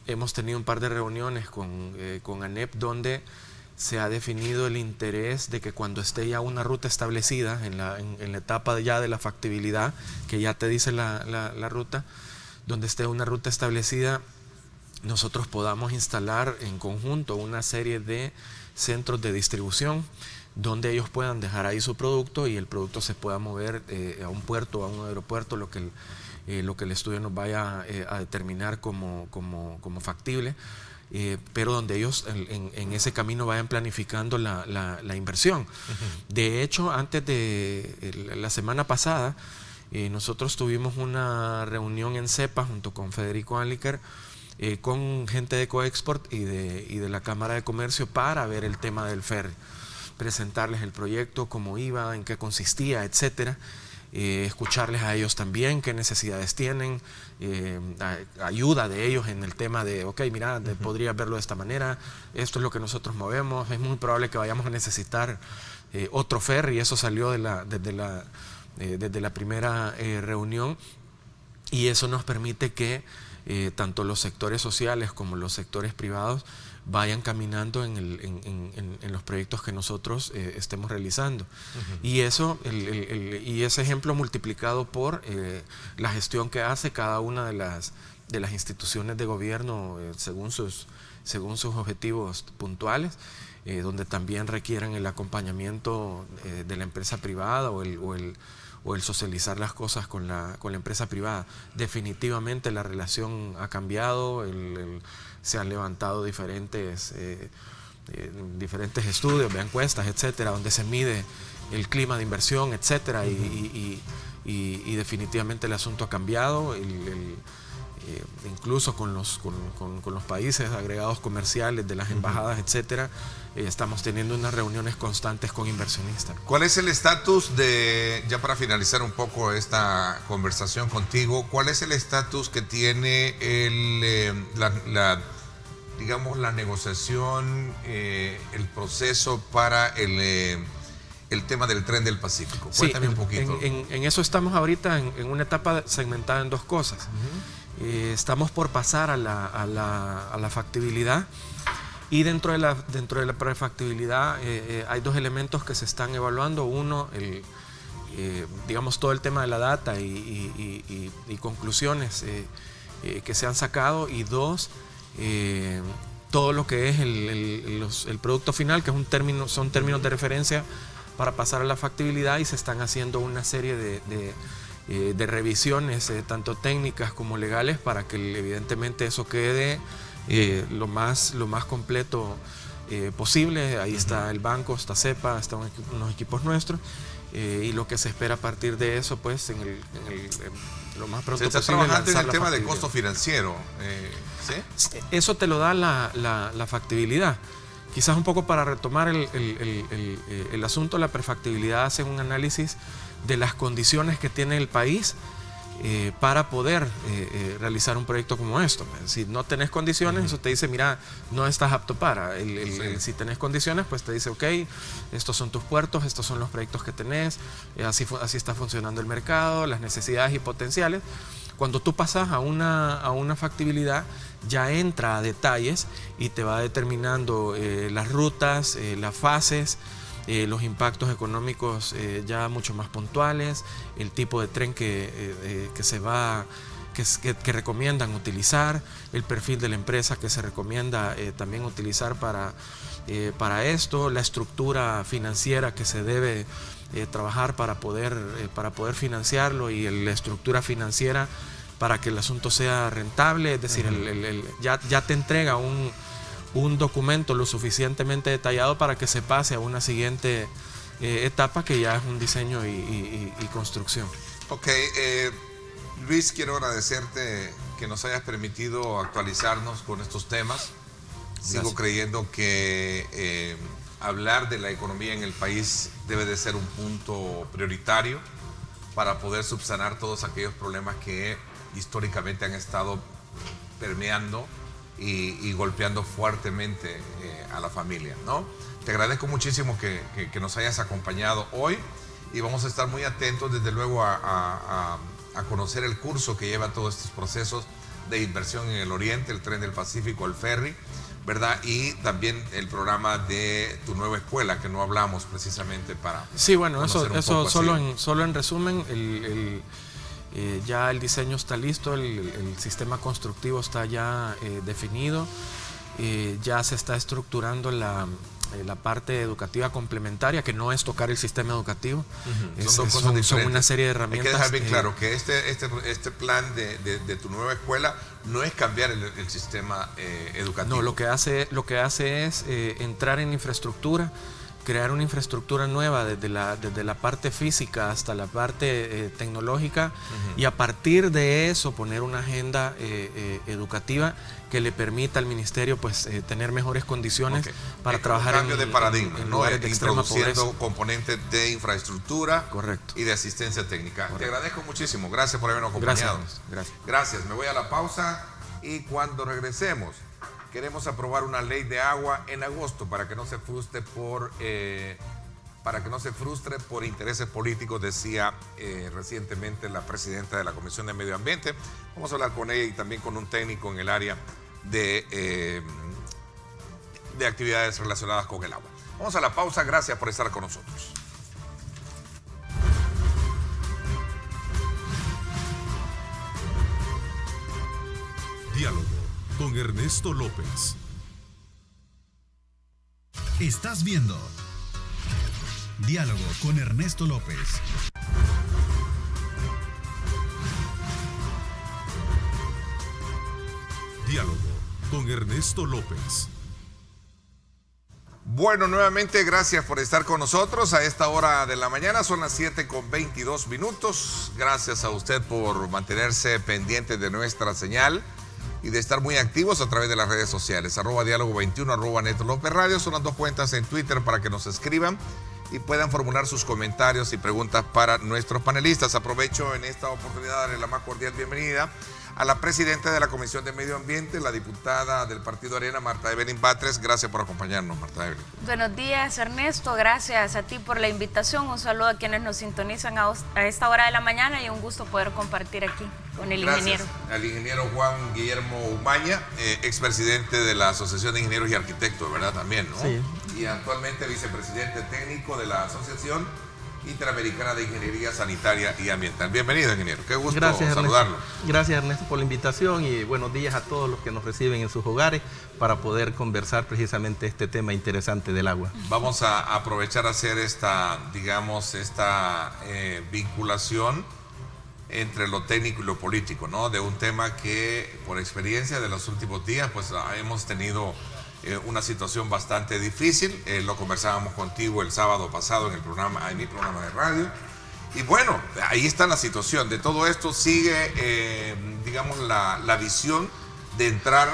hemos tenido un par de reuniones con ANEP, donde se ha definido el interés de que cuando esté ya una ruta establecida, en la etapa ya de la factibilidad, que ya te dice la ruta, donde esté una ruta establecida, nosotros podamos instalar en conjunto una serie de centros de distribución donde ellos puedan dejar ahí su producto y el producto se pueda mover a un puerto, a un aeropuerto, lo que el estudio nos vaya a determinar como factible, pero donde ellos en ese camino vayan planificando la inversión. De hecho, antes de la semana pasada, nosotros tuvimos una reunión en CEPA junto con Federico Anliker, con gente de Coexport y de la Cámara de Comercio, para ver el tema del ferry, presentarles el proyecto, cómo iba, en qué consistía, etcétera. Escucharles a ellos también qué necesidades tienen, ayuda de ellos en el tema de, ok, mira, podrías verlo de esta manera, esto es lo que nosotros movemos, es muy probable que vayamos a necesitar otro ferry. Eso salió desde la primera reunión, y eso nos permite que tanto los sectores sociales como los sectores privados vayan caminando en los proyectos que nosotros estemos realizando. Y eso, y ese ejemplo multiplicado por la gestión que hace cada una de las instituciones de gobierno según sus objetivos puntuales, donde también requieren el acompañamiento de la empresa privada o el socializar las cosas con la empresa privada. Definitivamente la relación ha cambiado, se han levantado diferentes estudios, encuestas, etcétera, donde se mide el clima de inversión, etcétera, y definitivamente el asunto ha cambiado. Incluso con los países agregados comerciales de las embajadas, etcétera, estamos teniendo unas reuniones constantes con inversionistas. ¿Cuál es el estatus ya para finalizar un poco esta conversación contigo, cuál es el estatus que tiene digamos, la negociación, el proceso para el tema del tren del Pacífico? Cuéntame un poquito. En eso estamos ahorita en una etapa segmentada en dos cosas. Estamos por pasar a la factibilidad, y dentro de la prefactibilidad hay dos elementos que se están evaluando. Uno, digamos, todo el tema de la data y conclusiones que se han sacado, y dos, todo lo que es el producto final, que son términos de referencia para pasar a la factibilidad, y se están haciendo una serie de revisiones, tanto técnicas como legales, para que evidentemente eso quede lo más completo posible. Ahí está el banco, está CEPA, están unos equipos nuestros, y lo que se espera a partir de eso, pues en lo más pronto posible. Se está trabajando en el tema de factibilidad. costo financiero, ¿sí? Eso te lo da la factibilidad. Quizás un poco para retomar el asunto, la prefactibilidad hace un análisis de las condiciones que tiene el país para poder realizar un proyecto como esto. Si no tenés condiciones, eso te dice, mira, no estás apto para. Si tenés condiciones, pues te dice, ok, estos son tus puertos, estos son los proyectos que tenés, así está funcionando el mercado, las necesidades y potenciales. Cuando tú pasas a una factibilidad, ya entra a detalles y te va determinando las rutas, las fases, los impactos económicos ya mucho más puntuales, el tipo de tren que recomiendan utilizar, el perfil de la empresa que se recomienda también utilizar para esto, la estructura financiera que se debe trabajar para poder financiarlo y la estructura financiera para que el asunto sea rentable. Es decir, ya te entrega un documento lo suficientemente detallado para que se pase a una siguiente etapa, que ya es un diseño y construcción. Ok, Luis, quiero agradecerte que nos hayas permitido actualizarnos con estos temas. Sigo creyendo que hablar de la economía en el país debe de ser un punto prioritario para poder subsanar todos aquellos problemas que históricamente han estado permeando y golpeando fuertemente a la familia, ¿no? Te agradezco muchísimo que nos hayas acompañado hoy y vamos a estar muy atentos, desde luego, a conocer el curso que lleva todos estos procesos de inversión en el Oriente, el Tren del Pacífico, el ferry, ¿verdad? Y también el programa de tu nueva escuela, que no hablamos precisamente para... Sí, bueno, eso solo en resumen, ya el diseño está listo, el sistema constructivo está ya definido, ya se está estructurando la parte educativa complementaria, que no es tocar el sistema educativo. Son dos cosas diferentes. Son una serie de herramientas. Hay que dejar bien claro que este plan de tu nueva escuela no es cambiar el sistema educativo. No, lo que hace es entrar en infraestructura, crear una infraestructura nueva desde la parte física hasta la parte tecnológica, y a partir de eso poner una agenda educativa que le permita al ministerio, pues, tener mejores condiciones para trabajar en cambio de paradigma, en ¿no? lugares de extrema Introduciendo pobreza. componentes de infraestructura. Correcto. Y de asistencia técnica. Correcto. Te agradezco muchísimo. Gracias por habernos acompañado. Gracias. Me voy a la pausa y cuando regresemos queremos aprobar una ley de agua en agosto para que no se frustre por intereses políticos, decía recientemente la presidenta de la Comisión de Medio Ambiente. Vamos a hablar con ella y también con un técnico en el área de actividades relacionadas con el agua. Vamos a la pausa. Gracias por estar con nosotros. Diálogo con Ernesto López. Estás viendo Diálogo con Ernesto López. Diálogo con Ernesto López. Bueno, nuevamente gracias por estar con nosotros a esta hora de la mañana. Son las 7:22. Gracias a usted por mantenerse pendiente de nuestra señal y de estar muy activos a través de las redes sociales. @diálogo21, @Neto López Radio. Son las dos cuentas en Twitter para que nos escriban y puedan formular sus comentarios y preguntas para nuestros panelistas. Aprovecho en esta oportunidad de darle la más cordial bienvenida a la presidenta de la Comisión de Medio Ambiente, la diputada del Partido Arena, Marta Evelyn Batres. Gracias por acompañarnos, Marta Evelyn. Buenos días, Ernesto. Gracias a ti por la invitación. Un saludo a quienes nos sintonizan a esta hora de la mañana y un gusto poder compartir aquí con el ingeniero. Al ingeniero Juan Guillermo Umaña, expresidente de la Asociación de Ingenieros y Arquitectos, ¿verdad? También, ¿no? Sí. Y actualmente vicepresidente técnico de la Asociación Interamericana de Ingeniería Sanitaria y Ambiental. Bienvenido, ingeniero. Qué gusto saludarlo. Gracias, Ernesto, por la invitación y buenos días a todos los que nos reciben en sus hogares para poder conversar precisamente este tema interesante del agua. Vamos a aprovechar a hacer esta vinculación entre lo técnico y lo político, ¿no? De un tema que, por experiencia de los últimos días, pues hemos tenido una situación bastante difícil. Lo conversábamos contigo el sábado pasado en mi programa de radio. Y bueno, ahí está la situación. De todo esto sigue, digamos, la visión de entrar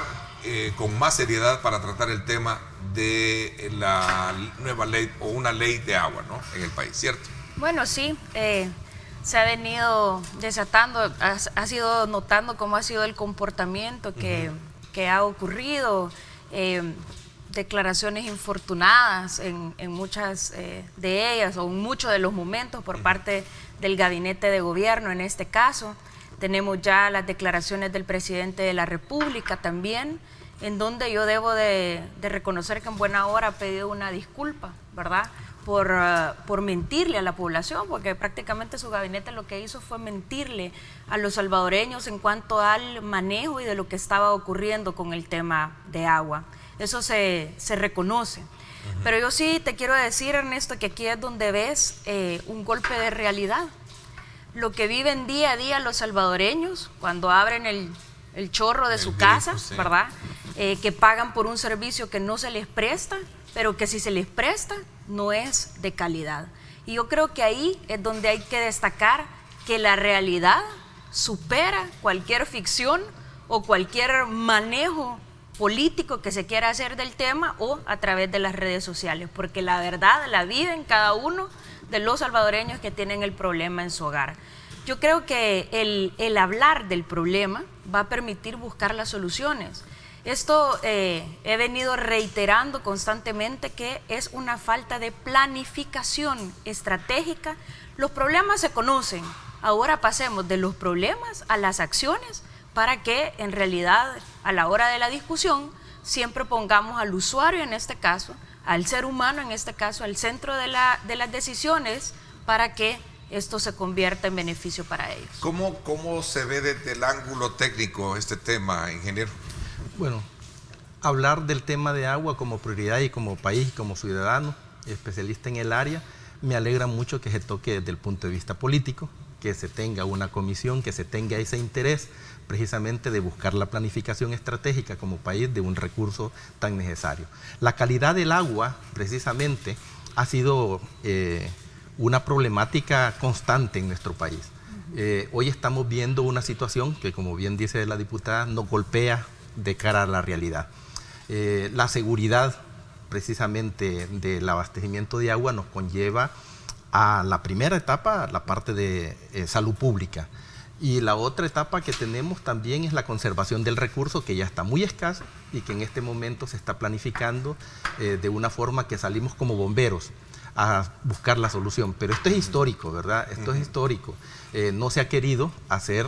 con más seriedad para tratar el tema de la nueva ley o una ley de agua, ¿no?, en el país, ¿cierto? Bueno, sí, se ha venido desatando, has ido notando cómo ha sido el comportamiento que ha ocurrido, declaraciones infortunadas en muchas de ellas o en muchos de los momentos por parte del gabinete de gobierno en este caso. Tenemos ya las declaraciones del presidente de la República también, en donde yo debo de reconocer que en buena hora ha pedido una disculpa, ¿verdad?, por mentirle a la población, porque prácticamente su gabinete lo que hizo fue mentirle a los salvadoreños en cuanto al manejo y de lo que estaba ocurriendo con el tema de agua. Eso se reconoce. Pero yo sí te quiero decir, Ernesto, que aquí es donde ves un golpe de realidad. Lo que viven día a día los salvadoreños cuando abren el chorro de su casa, ¿verdad?, que pagan por un servicio que no se les presta, pero que si se les presta no es de calidad. Y yo creo que ahí es donde hay que destacar que la realidad supera cualquier ficción o cualquier manejo político que se quiera hacer del tema o a través de las redes sociales, porque la verdad la viven cada uno de los salvadoreños que tienen el problema en su hogar. Yo creo que el hablar del problema va a permitir buscar las soluciones. Esto he venido reiterando constantemente que es una falta de planificación estratégica. Los problemas se conocen, ahora pasemos de los problemas a las acciones para que en realidad a la hora de la discusión siempre pongamos al usuario en este caso, al ser humano en este caso, al centro de las decisiones para que esto se convierta en beneficio para ellos. ¿Cómo se ve desde el ángulo técnico este tema, ingeniero? Bueno, hablar del tema de agua como prioridad y como país, como ciudadano, especialista en el área, me alegra mucho que se toque desde el punto de vista político, que se tenga una comisión, que se tenga ese interés precisamente de buscar la planificación estratégica como país de un recurso tan necesario. La calidad del agua, precisamente, ha sido una problemática constante en nuestro país. Hoy estamos viendo una situación que, como bien dice la diputada, nos golpea de cara a la realidad. La seguridad precisamente del abastecimiento de agua nos conlleva a la primera etapa, la parte de salud pública, y la otra etapa que tenemos también es la conservación del recurso, que ya está muy escaso y que en este momento se está planificando de una forma que salimos como bomberos a buscar la solución. Pero esto es histórico, ¿verdad? Esto es histórico. No se ha querido hacer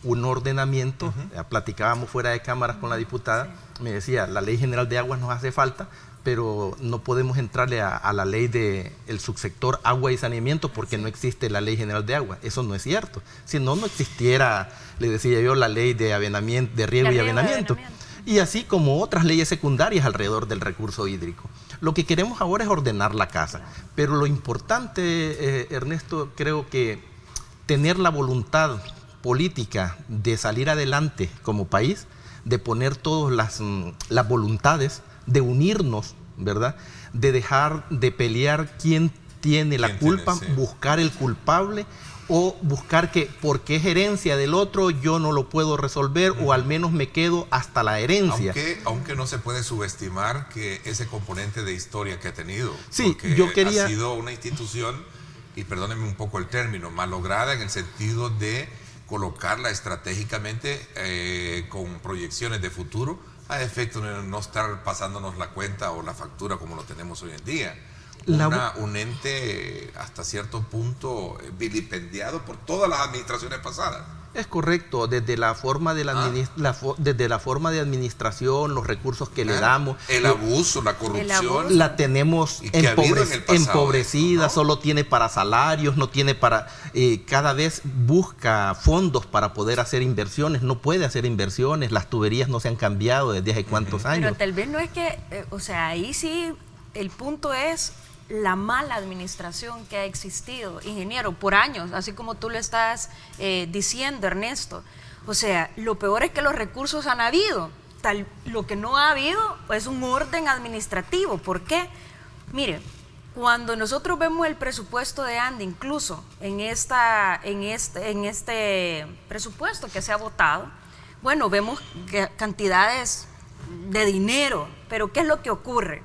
un ordenamiento. Platicábamos fuera de cámaras con la diputada, me decía, la Ley General de Aguas nos hace falta, pero no podemos entrarle a la ley del subsector agua y saneamiento porque no existe la Ley General de Agua. Eso no es cierto. Si no existiera, le decía yo, la ley de riego y avenamiento. Y así como otras leyes secundarias alrededor del recurso hídrico. Lo que queremos ahora es ordenar la casa. Pero lo importante, Ernesto, creo que tener la voluntad política de salir adelante como país, de poner todas las voluntades, de unirnos, ¿verdad? De dejar de pelear quién tiene la culpa, buscar el culpable o buscar que porque es herencia del otro yo no lo puedo resolver o al menos me quedo hasta la herencia. Aunque no se puede subestimar que ese componente de historia que ha tenido. Sí, yo quería... Ha sido una institución, y perdónenme un poco el término, malograda en el sentido de colocarla estratégicamente con proyecciones de futuro a efecto de no estar pasándonos la cuenta o la factura como lo tenemos hoy en día. Un ente hasta cierto punto vilipendiado por todas las administraciones pasadas. Es correcto, desde la forma de desde la forma de administración, los recursos que le damos. El abuso, la corrupción. La tenemos empobrecida, solo tiene para salarios, no tiene para... cada vez busca fondos para poder hacer inversiones, no puede hacer inversiones, las tuberías no se han cambiado desde hace cuántos años. Pero tal vez no es que, ahí sí el punto es la mala administración que ha existido, ingeniero, por años, así como tú lo estás diciendo, Ernesto. O sea, lo peor es que los recursos han habido, lo que no ha habido es un orden administrativo. ¿Por qué? Mire, cuando nosotros vemos el presupuesto de ANDA, incluso en este presupuesto que se ha votado, bueno, vemos cantidades de dinero, pero ¿qué es lo que ocurre?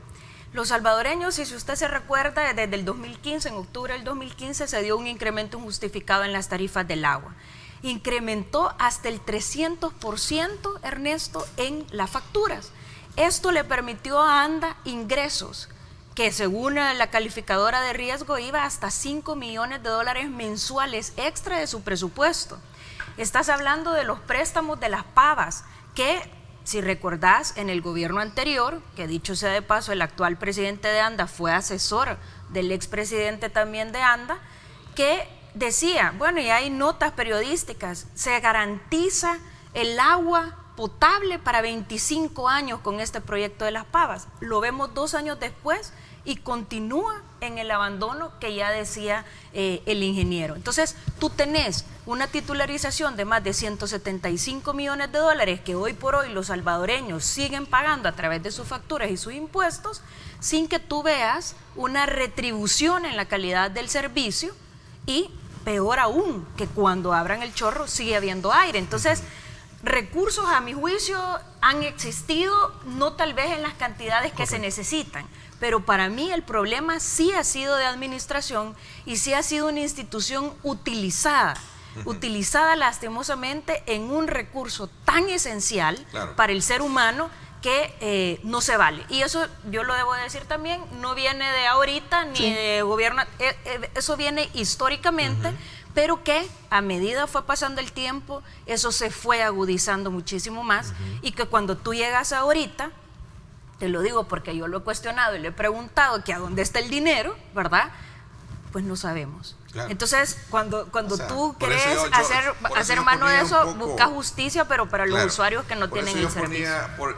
Los salvadoreños, si usted se recuerda, desde el 2015, en octubre del 2015, se dio un incremento injustificado en las tarifas del agua. Incrementó hasta el 300%, Ernesto, en las facturas. Esto le permitió a ANDA ingresos que, según la calificadora de riesgo, iba hasta $5 millones mensuales extra de su presupuesto. Estás hablando de los préstamos de las pavas, que, si recordás, en el gobierno anterior, que dicho sea de paso, el actual presidente de ANDA fue asesor del expresidente también de ANDA, que decía, bueno, y hay notas periodísticas, se garantiza el agua potable para 25 años con este proyecto de las pavas. Lo vemos 2 años después y continúa en el abandono que ya decía el ingeniero. Entonces, tú tenés una titularización de más de $175 millones que hoy por hoy los salvadoreños siguen pagando a través de sus facturas y sus impuestos, sin que tú veas una retribución en la calidad del servicio, y peor aún, que cuando abran el chorro sigue habiendo aire. Entonces, recursos, a mi juicio, han existido, no tal vez en las cantidades que se necesitan, pero para mí el problema sí ha sido de administración y sí ha sido una institución utilizada lastimosamente en un recurso tan esencial para el ser humano que no se vale. Y eso, yo lo debo decir también, no viene de ahorita ni de gobierno, eso viene históricamente, pero que a medida fue pasando el tiempo, eso se fue agudizando muchísimo más, y que cuando tú llegas ahorita, te lo digo porque yo lo he cuestionado y le he preguntado que a dónde está el dinero, ¿verdad? Pues no sabemos. Claro. Entonces, cuando tú querés hacer mano de eso, busca justicia, pero para los usuarios que no tienen el servicio.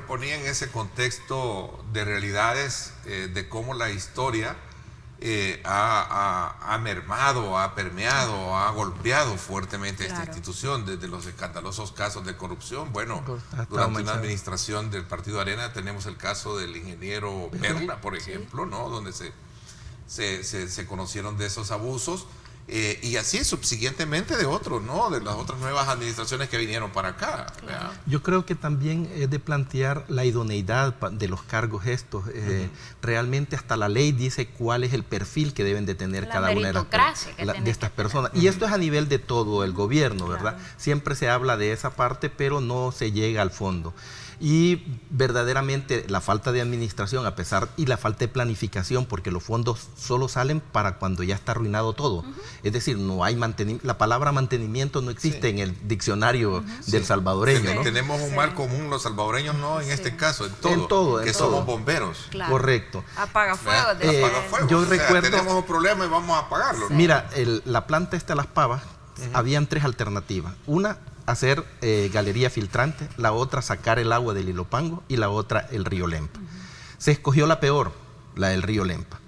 Ponía en ese contexto de realidades de cómo la historia ha mermado, ha permeado, ha golpeado fuertemente esta institución, desde los escandalosos casos de corrupción. Bueno, durante una administración del Partido Arena tenemos el caso del ingeniero Perla, por ejemplo, ¿no? Donde se conocieron de esos abusos. Y así subsiguientemente de otros, ¿no? De las otras nuevas administraciones que vinieron para acá. Claro. Yo creo que también es de plantear la idoneidad de los cargos estos. Realmente hasta la ley dice cuál es el perfil que deben de tener cada una de estas personas. Y esto es a nivel de todo el gobierno, ¿verdad? Siempre se habla de esa parte, pero no se llega al fondo. Y verdaderamente la falta de administración, a pesar, y la falta de planificación, porque los fondos solo salen para cuando ya está arruinado todo. Es decir, no hay mantenimiento, la palabra mantenimiento no existe en el diccionario del salvadoreño, ¿no? Tenemos un mal común los salvadoreños, no en este caso, en todo, que somos bomberos. Claro. Correcto. Apagafuegos. Yo recuerdo, tenemos un problema y vamos a apagarlo, ¿no? Mira, la planta esta de Las Pavas, habían 3 alternativas. Una, hacer galería filtrante, la otra sacar el agua del Ilopango y la otra el río Lempa. Se escogió la peor, la del río Lempa,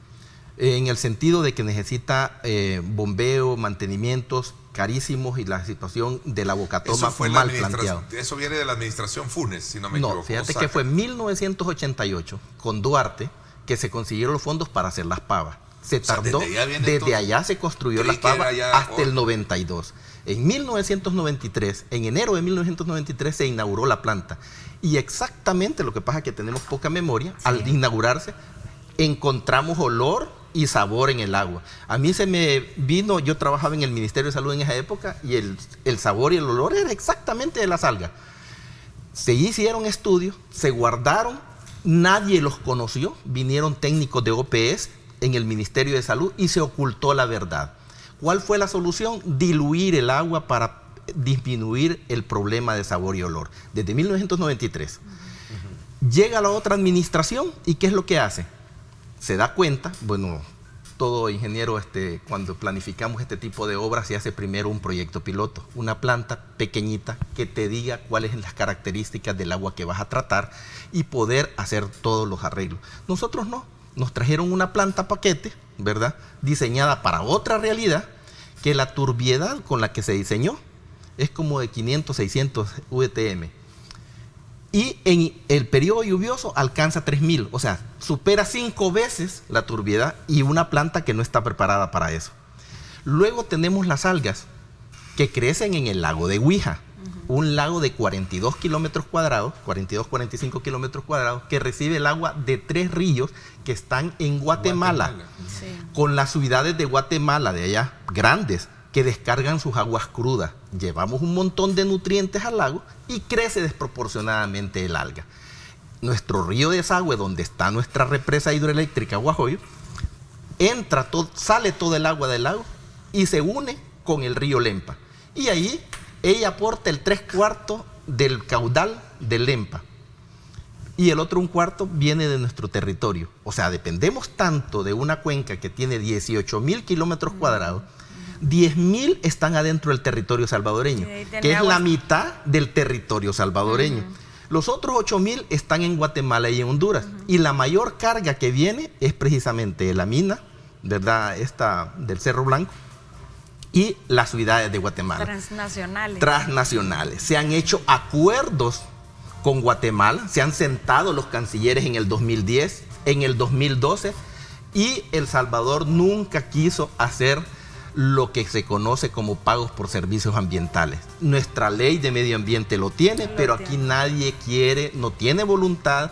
en el sentido de que necesita bombeo, mantenimientos carísimos, y la situación de la Bocatoma fue mal planteado. Eso viene de la administración Funes, si no me equivoco. No, fíjate que fue en 1988, con Duarte, que se consiguieron los fondos para hacer Las Pavas. Se tardó, desde allá se construyó Las Pavas hasta el 92. En 1993, en enero de 1993, se inauguró la planta. Y exactamente, lo que pasa es que tenemos poca memoria, al inaugurarse, encontramos olor y sabor en el agua. A mí se me vino, yo trabajaba en el Ministerio de Salud en esa época, y el sabor y el olor era exactamente de las algas. Se hicieron estudios, se guardaron, nadie los conoció, vinieron técnicos de OPS en el Ministerio de Salud y se ocultó la verdad. ¿Cuál fue la solución? Diluir el agua para disminuir el problema de sabor y olor. Desde 1993. Llega la otra administración, ¿y qué es lo que hace? Se da cuenta, bueno, todo ingeniero, cuando planificamos este tipo de obras, se hace primero un proyecto piloto, una planta pequeñita que te diga cuáles son las características del agua que vas a tratar y poder hacer todos los arreglos. Nosotros no. Nos trajeron una planta paquete, ¿verdad?, diseñada para otra realidad, que la turbiedad con la que se diseñó es como de 500, 600 VTM. y en el periodo lluvioso alcanza 3.000, o sea, supera 5 veces la turbiedad y una planta que no está preparada para eso. Luego tenemos las algas que crecen en el lago de Huija, un lago de 42 kilómetros cuadrados, 42-45 kilómetros cuadrados, que recibe el agua de 3 ríos que están en Guatemala. Sí. Con las ciudades de Guatemala, de allá, grandes, que descargan sus aguas crudas. Llevamos un montón de nutrientes al lago y crece desproporcionadamente el alga. Nuestro río de desagüe, donde está nuestra represa hidroeléctrica Guajoyo, sale todo el agua del lago y se une con el río Lempa. Y ahí ella aporta el 3/4 del caudal del Lempa. Y el otro 1/4 viene de nuestro territorio. O sea, dependemos tanto de una cuenca que tiene 18.000 kilómetros cuadrados, 10.000 están adentro del territorio salvadoreño, que es la mitad del territorio salvadoreño. Los otros 8.000 están en Guatemala y en Honduras. Y la mayor carga que viene es precisamente de la mina, ¿verdad? Esta del Cerro Blanco, y las ciudades de Guatemala. Transnacionales. Se han hecho acuerdos con Guatemala, se han sentado los cancilleres en el 2010, en el 2012, y El Salvador nunca quiso hacer lo que se conoce como pagos por servicios ambientales. Nuestra ley de medio ambiente lo tiene, pero aquí nadie quiere, no tiene voluntad.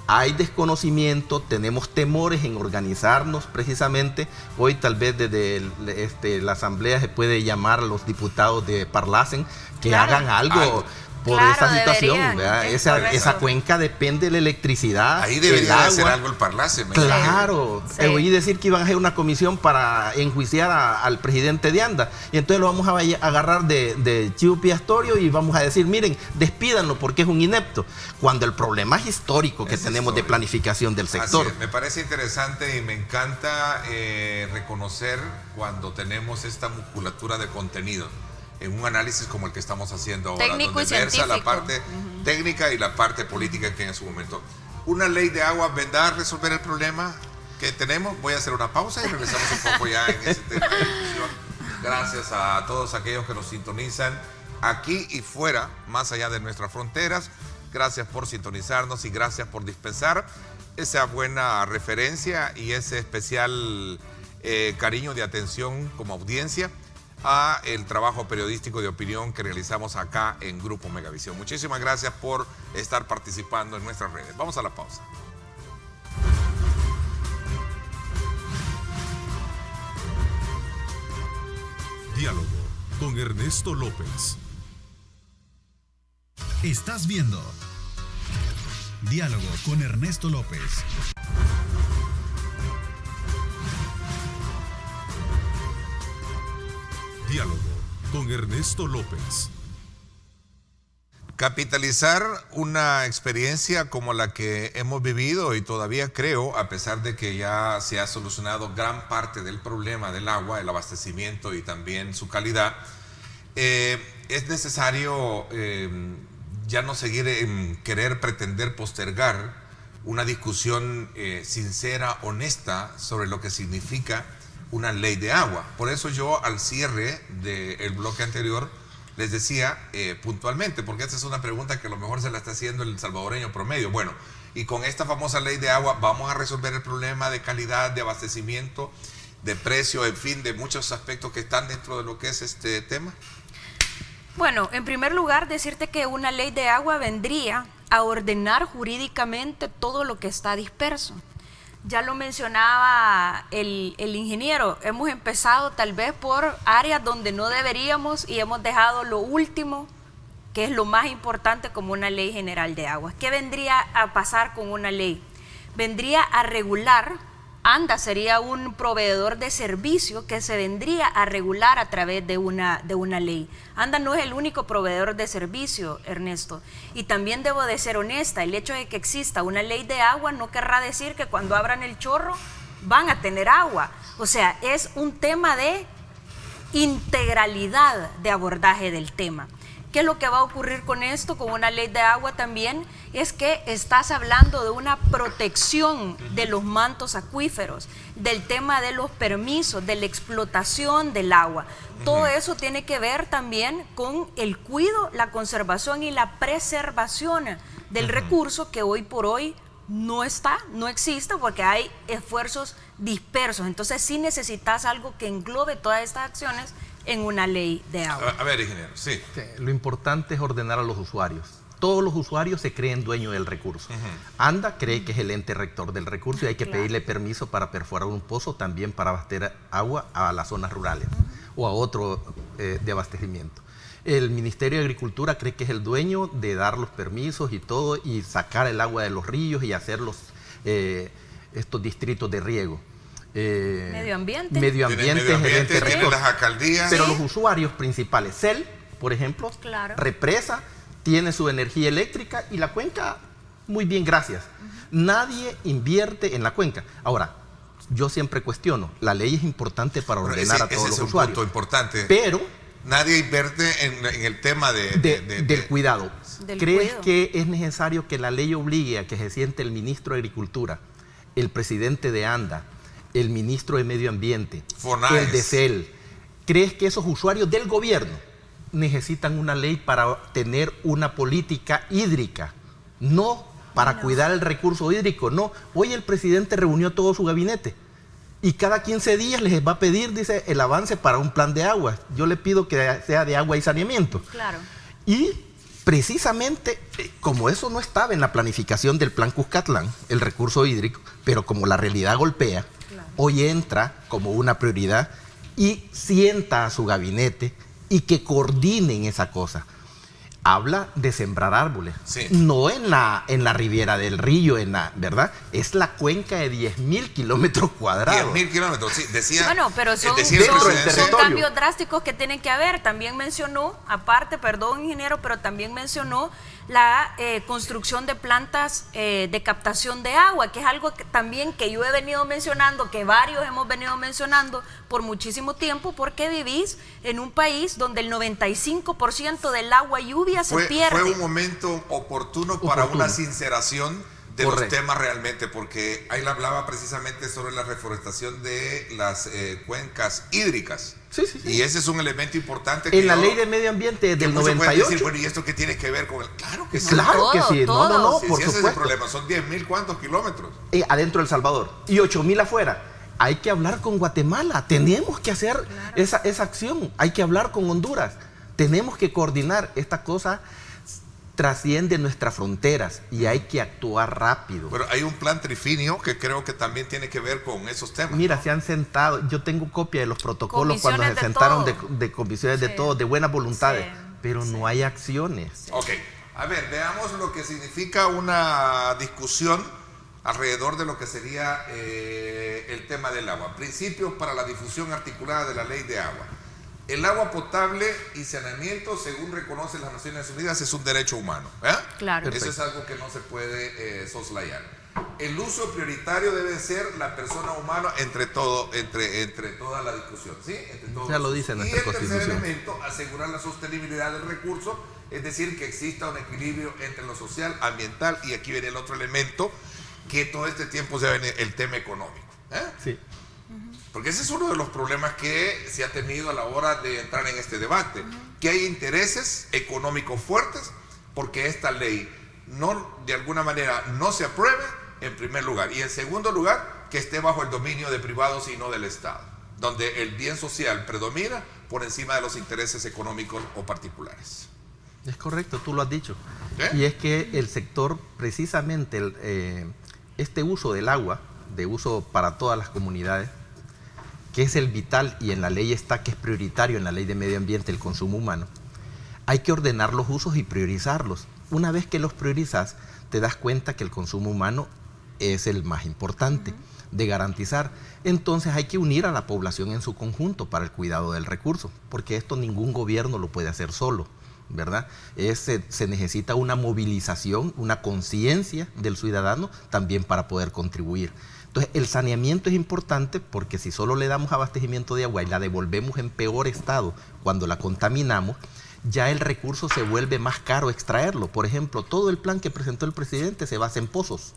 Hay desconocimiento, tenemos temores en organizarnos precisamente. Hoy tal vez desde la asamblea se puede llamar a los diputados de Parlacen que hagan algo por esa situación. Esa cuenca depende de la electricidad. Ahí debería de hacer algo el Parlacen. Claro, oí decir que iban a hacer una comisión para enjuiciar al presidente de ANDA. Y entonces lo vamos a agarrar de chivo expiatorio y vamos a decir, miren, despídanlo porque es un inepto. Cuando el problema es histórico que tenemos de planificación del sector. Así es, me parece interesante y me encanta reconocer cuando tenemos esta musculatura de contenido en un análisis como el que estamos haciendo ahora, técnico donde versa la parte técnica y la parte política que en su momento. Una ley de agua vendrá a resolver el problema que tenemos. Voy a hacer una pausa y regresamos un poco ya en ese tema de discusión. Gracias a todos aquellos que nos sintonizan aquí y fuera, más allá de nuestras fronteras. Gracias por sintonizarnos y gracias por dispensar esa buena referencia y ese especial cariño de atención como audiencia a el trabajo periodístico de opinión que realizamos acá en Grupo Megavisión. Muchísimas gracias por estar participando en nuestras redes. Vamos a la pausa. Diálogo con Ernesto López. Estás viendo Diálogo con Ernesto López. Diálogo con Ernesto López. Capitalizar una experiencia como la que hemos vivido y todavía creo, a pesar de que ya se ha solucionado gran parte del problema del agua, el abastecimiento y también su calidad, es necesario ya no seguir en querer pretender postergar una discusión sincera, honesta sobre lo que significa una ley de agua. Por eso yo al cierre del bloque anterior les decía puntualmente, porque esta es una pregunta que a lo mejor se la está haciendo el salvadoreño promedio. Bueno, y con esta famosa ley de agua vamos a resolver el problema de calidad, de abastecimiento, de precio, en fin, de muchos aspectos que están dentro de lo que es este tema. Bueno, en primer lugar, decirte que una ley de agua vendría a ordenar jurídicamente todo lo que está disperso. Ya lo mencionaba el ingeniero, hemos empezado tal vez por áreas donde no deberíamos y hemos dejado lo último, que es lo más importante, como una ley general de aguas. ¿Qué vendría a pasar con una ley? Vendría a regular, ANDA sería un proveedor de servicio que se vendría a regular a través de una ley. ANDA no es el único proveedor de servicio, Ernesto. Y también debo de ser honesta, el hecho de que exista una ley de agua no querrá decir que cuando abran el chorro van a tener agua. O sea, es un tema de integralidad de abordaje del tema. ¿Qué es lo que va a ocurrir con esto, con una ley de agua también? Es que estás hablando de una protección de los mantos acuíferos, del tema de los permisos, de la explotación del agua. Todo eso tiene que ver también con el cuidado, la conservación y la preservación del recurso que hoy por hoy no existe porque hay esfuerzos dispersos. Entonces sí necesitas algo que englobe todas estas acciones en una ley de agua. A ver, ingeniero, sí. Lo importante es ordenar a los usuarios. Todos los usuarios se creen dueños del recurso. ANDA cree que es el ente rector del recurso y hay que pedirle permiso para perforar un pozo, también para abastecer agua a las zonas rurales o a otro de abastecimiento. El Ministerio de Agricultura cree que es el dueño de dar los permisos y todo, y sacar el agua de los ríos y hacer estos distritos de riego. Medio ambiente. Medio ambiente es el ente rector. Las alcaldías. Pero los usuarios principales, CEL, por ejemplo, represa, tiene su energía eléctrica y la cuenca, muy bien, gracias. Nadie invierte en la cuenca. Ahora, yo siempre cuestiono, la ley es importante para ordenar a todos los usuarios. Ese es un punto importante. Pero nadie invierte en el tema del cuidado. ¿Crees que es necesario que la ley obligue a que se siente el ministro de Agricultura, el presidente de ANDA, el ministro de Medio Ambiente, Fonaes, el de CEL? ¿Crees que esos usuarios del gobierno necesitan una ley para tener una política hídrica? No para cuidar el recurso hídrico, no. Hoy el presidente reunió todo su gabinete y cada 15 días les va a pedir, dice, el avance para un plan de agua. Yo le pido que sea de agua y saneamiento. Claro. Y precisamente, como eso no estaba en la planificación del plan Cuscatlán, el recurso hídrico, pero como la realidad golpea, hoy entra como una prioridad y sienta a su gabinete y que coordinen esa cosa. Habla de sembrar árboles, no en la ribera del río, ¿verdad? Es la cuenca de 10.000 kilómetros cuadrados. 10.000 kilómetros, sí, decía. Bueno, pero son cambios drásticos que tienen que haber. También mencionó, aparte, perdón, ingeniero, pero también mencionó la construcción de plantas de captación de agua, que es algo también que yo he venido mencionando, que varios hemos venido mencionando por muchísimo tiempo, porque vivís en un país donde el 95% del agua y lluvia se pierde. Fue un momento oportuno para una sinceración de los temas realmente, porque ahí hablaba precisamente sobre la reforestación de las cuencas hídricas. Sí. Y ese es un elemento importante. En la ley de medio ambiente del 98. Decir, bueno, ¿y esto qué tiene que ver con el...? Claro que sí. Claro que sí. No, por supuesto. Ese es el problema. Son 10.000 ¿cuántos kilómetros? Adentro de El Salvador. Y 8.000 afuera. Hay que hablar con Guatemala. Tenemos que hacer esa acción. Hay que hablar con Honduras. Tenemos que coordinar. Esta cosa trasciende nuestras fronteras y hay que actuar rápido. Pero hay un plan trifinio que creo que también tiene que ver con esos temas. Mira, se han sentado, yo tengo copia de los protocolos cuando se sentaron de comisiones de todos, de buenas voluntades, pero no hay acciones. Ok, a ver, veamos lo que significa una discusión alrededor de lo que sería el tema del agua. Principios para la difusión articulada de la ley de agua. El agua potable y saneamiento, según reconocen las Naciones Unidas, es un derecho humano. Claro. Eso es algo que no se puede soslayar. El uso prioritario debe ser la persona humana entre toda la discusión. ¿Sí? Ya lo dice nuestra Constitución. Y el tercer elemento, asegurar la sostenibilidad del recurso, es decir, que exista un equilibrio entre lo social, ambiental, y aquí viene el otro elemento, que todo este tiempo se ve el tema económico. Sí. Porque ese es uno de los problemas que se ha tenido a la hora de entrar en este debate, que hay intereses económicos fuertes porque esta ley de alguna manera no se apruebe, en primer lugar, y en segundo lugar, que esté bajo el dominio de privados y no del Estado, donde el bien social predomina por encima de los intereses económicos o particulares. Es correcto, tú lo has dicho. Y es que el sector, precisamente, este uso del agua, de uso para todas las comunidades, que es el vital, y en la ley está que es prioritario en la ley de medio ambiente el consumo humano, hay que ordenar los usos y priorizarlos. Una vez que los priorizas, te das cuenta que el consumo humano es el más importante de garantizar. Entonces hay que unir a la población en su conjunto para el cuidado del recurso, porque esto ningún gobierno lo puede hacer solo, ¿verdad? Se necesita una movilización, una conciencia del ciudadano también para poder contribuir. Entonces, el saneamiento es importante porque si solo le damos abastecimiento de agua y la devolvemos en peor estado cuando la contaminamos, ya el recurso se vuelve más caro extraerlo. Por ejemplo, todo el plan que presentó el presidente se basa en pozos,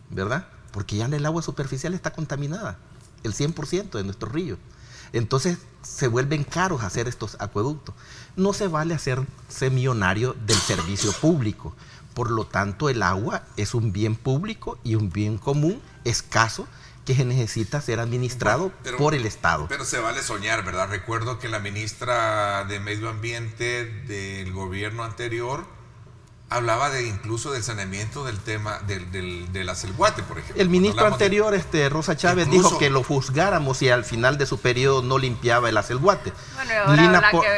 ¿verdad? Porque ya el agua superficial está contaminada, el 100% de nuestros ríos. Entonces se vuelven caros hacer estos acueductos. No se vale hacerse millonario del servicio público. Por lo tanto, el agua es un bien público y un bien común escaso que se necesita ser administrado por el Estado. Pero se vale soñar, ¿verdad? Recuerdo que la ministra de Medio Ambiente del gobierno anterior hablaba incluso del saneamiento del tema de la Selguate, por ejemplo. El ministro anterior, Rosa Chávez, incluso dijo que lo juzgáramos si al final de su periodo no limpiaba el Acelguate. Bueno,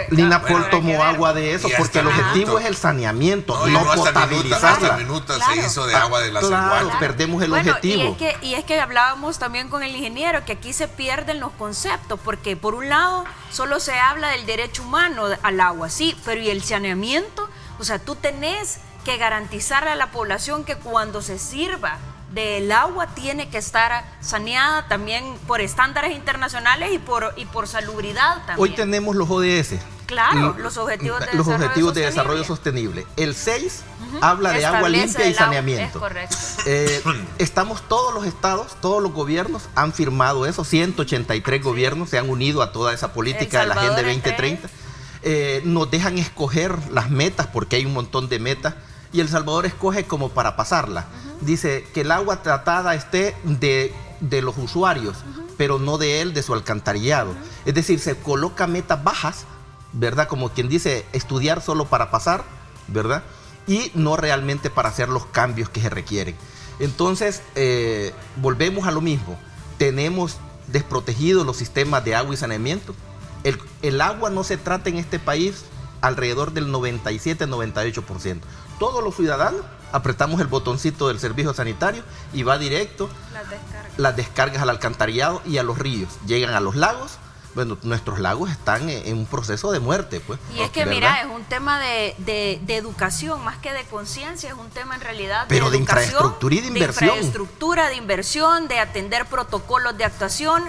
Lina Pol tomó agua de eso porque el objetivo es el saneamiento, no potabilizarla. Hasta minutos se hizo de agua de la Selguate. Claro, perdemos el objetivo. Y es que hablábamos también con el ingeniero que aquí se pierden los conceptos, porque por un lado solo se habla del derecho humano al agua, sí, pero ¿y el saneamiento? O sea, tú tenés que garantizarle a la población que cuando se sirva del agua tiene que estar saneada también por estándares internacionales y por salubridad también. Hoy tenemos los ODS. Claro, los Objetivos de Desarrollo Sostenible. El 6 habla de agua limpia y saneamiento. Es correcto. Estamos todos los estados, todos los gobiernos han firmado eso. 183 gobiernos se han unido a toda esa política de la Agenda 2030. Nos dejan escoger las metas porque hay un montón de metas y El Salvador escoge como para pasarla. Dice que el agua tratada esté de los usuarios, pero no de su alcantarillado. Es decir, se coloca metas bajas, ¿verdad? Como quien dice, estudiar solo para pasar, ¿verdad? Y no realmente para hacer los cambios que se requieren. Entonces, volvemos a lo mismo. Tenemos desprotegidos los sistemas de agua y saneamiento. El agua no se trata en este país alrededor del 97-98%. Todos los ciudadanos apretamos el botoncito del servicio sanitario y va directo las descargas al alcantarillado y a los ríos. Llegan a los lagos. Bueno, nuestros lagos están en un proceso de muerte, pues. Y es que, ¿verdad? Mira, es un tema de educación, más que de conciencia, es un tema en realidad de educación, infraestructura y de inversión. De infraestructura, de inversión, de atender protocolos de actuación.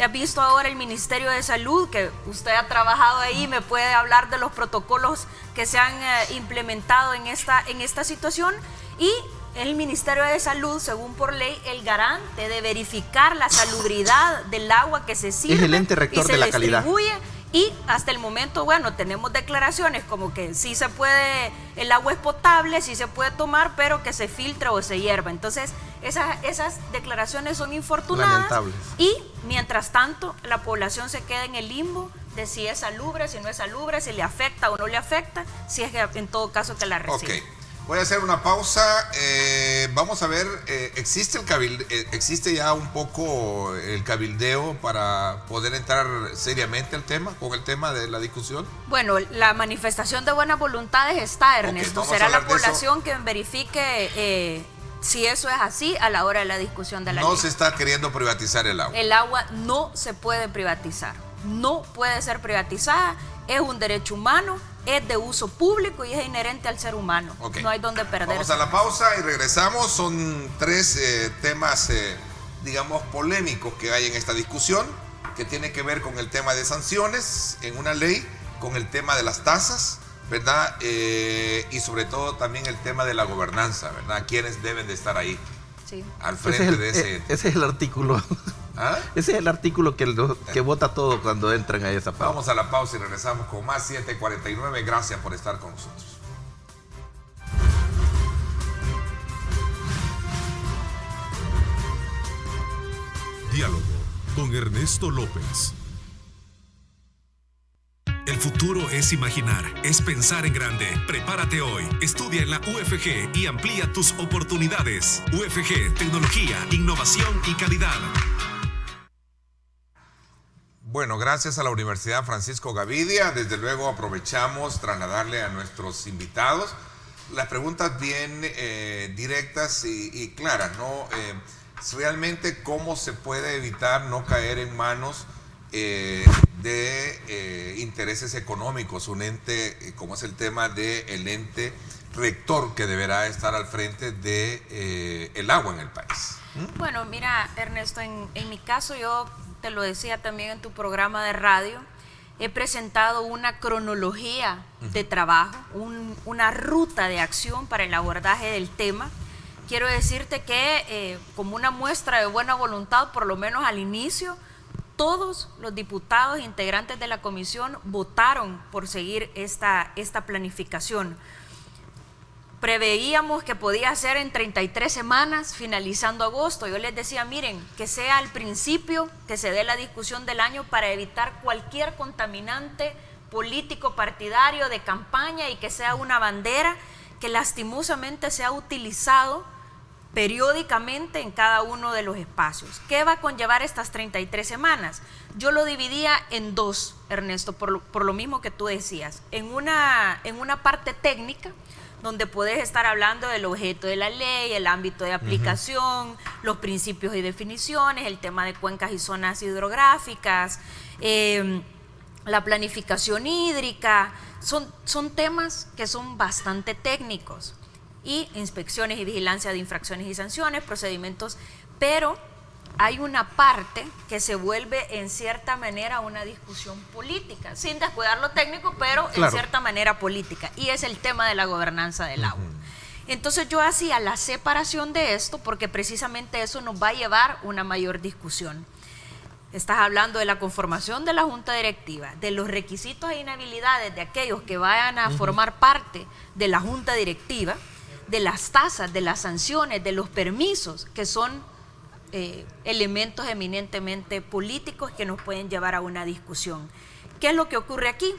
Has visto ahora el Ministerio de Salud, que usted ha trabajado ahí, me puede hablar de los protocolos que se han implementado en esta situación. Y el Ministerio de Salud, según por ley, el garante de verificar la salubridad del agua que se sirve, es el ente rector de la calidad. Y hasta el momento, bueno, tenemos declaraciones como que sí se puede, el agua es potable, sí se puede tomar, pero que se filtra o se hierva. Entonces, esas declaraciones son infortunadas. Lamentables. Y mientras tanto, la población se queda en el limbo de si es salubre, si no es salubre, si le afecta o no le afecta, si es que en todo caso que la recibe. Ok. Voy a hacer una pausa. Vamos a ver, ¿existe ya un poco el cabildeo para poder entrar seriamente al tema, con el tema de la discusión? Bueno, la manifestación de buenas voluntades está, Ernesto. Será la población que verifique si eso es así a la hora de la discusión de la ley. No se está queriendo privatizar el agua. El agua no se puede privatizar. No puede ser privatizada. Es un derecho humano, es de uso público y es inherente al ser humano. Okay. No hay donde perderse. Vamos a la pausa y regresamos. Son tres temas, digamos, polémicos que hay en esta discusión, que tiene que ver con el tema de sanciones en una ley, con el tema de las tasas, ¿verdad? Y sobre todo también el tema de la gobernanza, ¿verdad? ¿Quiénes deben de estar ahí? Sí. Al frente de ese... Ese es el artículo. ¿Ah? Ese es el artículo que vota todo cuando entran a esa pausa. Vamos a la pausa y regresamos con más 7:49. Gracias por estar con nosotros. Diálogo con Ernesto López. El futuro es imaginar, es pensar en grande. Prepárate hoy, estudia en la UFG y amplía tus oportunidades. UFG, tecnología, innovación y calidad. Bueno, gracias a la Universidad Francisco Gavidia, desde luego aprovechamos trasladarle a nuestros invitados las preguntas bien directas y claras, ¿no? Realmente cómo se puede evitar no caer en manos de intereses económicos, un ente como es el tema del ente rector que deberá estar al frente de el agua en el país. Bueno, mira, Ernesto, en mi caso yo te lo decía también en tu programa de radio, he presentado una cronología de trabajo, una ruta de acción para el abordaje del tema. Quiero decirte que como una muestra de buena voluntad, por lo menos al inicio, todos los diputados integrantes de la comisión votaron por seguir esta planificación. Preveíamos que podía ser en 33 semanas, finalizando agosto. Yo les decía, miren, que sea al principio, que se dé la discusión del año para evitar cualquier contaminante político partidario de campaña y que sea una bandera que lastimosamente se ha utilizado periódicamente en cada uno de los espacios. ¿Qué va a conllevar estas 33 semanas? Yo lo dividía en dos, Ernesto, por lo mismo que tú decías. En una parte técnica, donde puedes estar hablando del objeto de la ley, el ámbito de aplicación, los principios y definiciones, el tema de cuencas y zonas hidrográficas, la planificación hídrica, son temas que son bastante técnicos, y inspecciones y vigilancia de infracciones y sanciones, procedimientos, pero hay una parte que se vuelve en cierta manera una discusión política, sin descuidar lo técnico, pero en cierta manera política, y es el tema de la gobernanza del agua. Entonces yo hacía la separación de esto porque precisamente eso nos va a llevar a una mayor discusión. Estás hablando de la conformación de la junta directiva, de los requisitos e inhabilidades de aquellos que vayan a formar parte de la junta directiva, de las tasas, de las sanciones, de los permisos, que son elementos eminentemente políticos que nos pueden llevar a una discusión. ¿Qué es lo que ocurre aquí?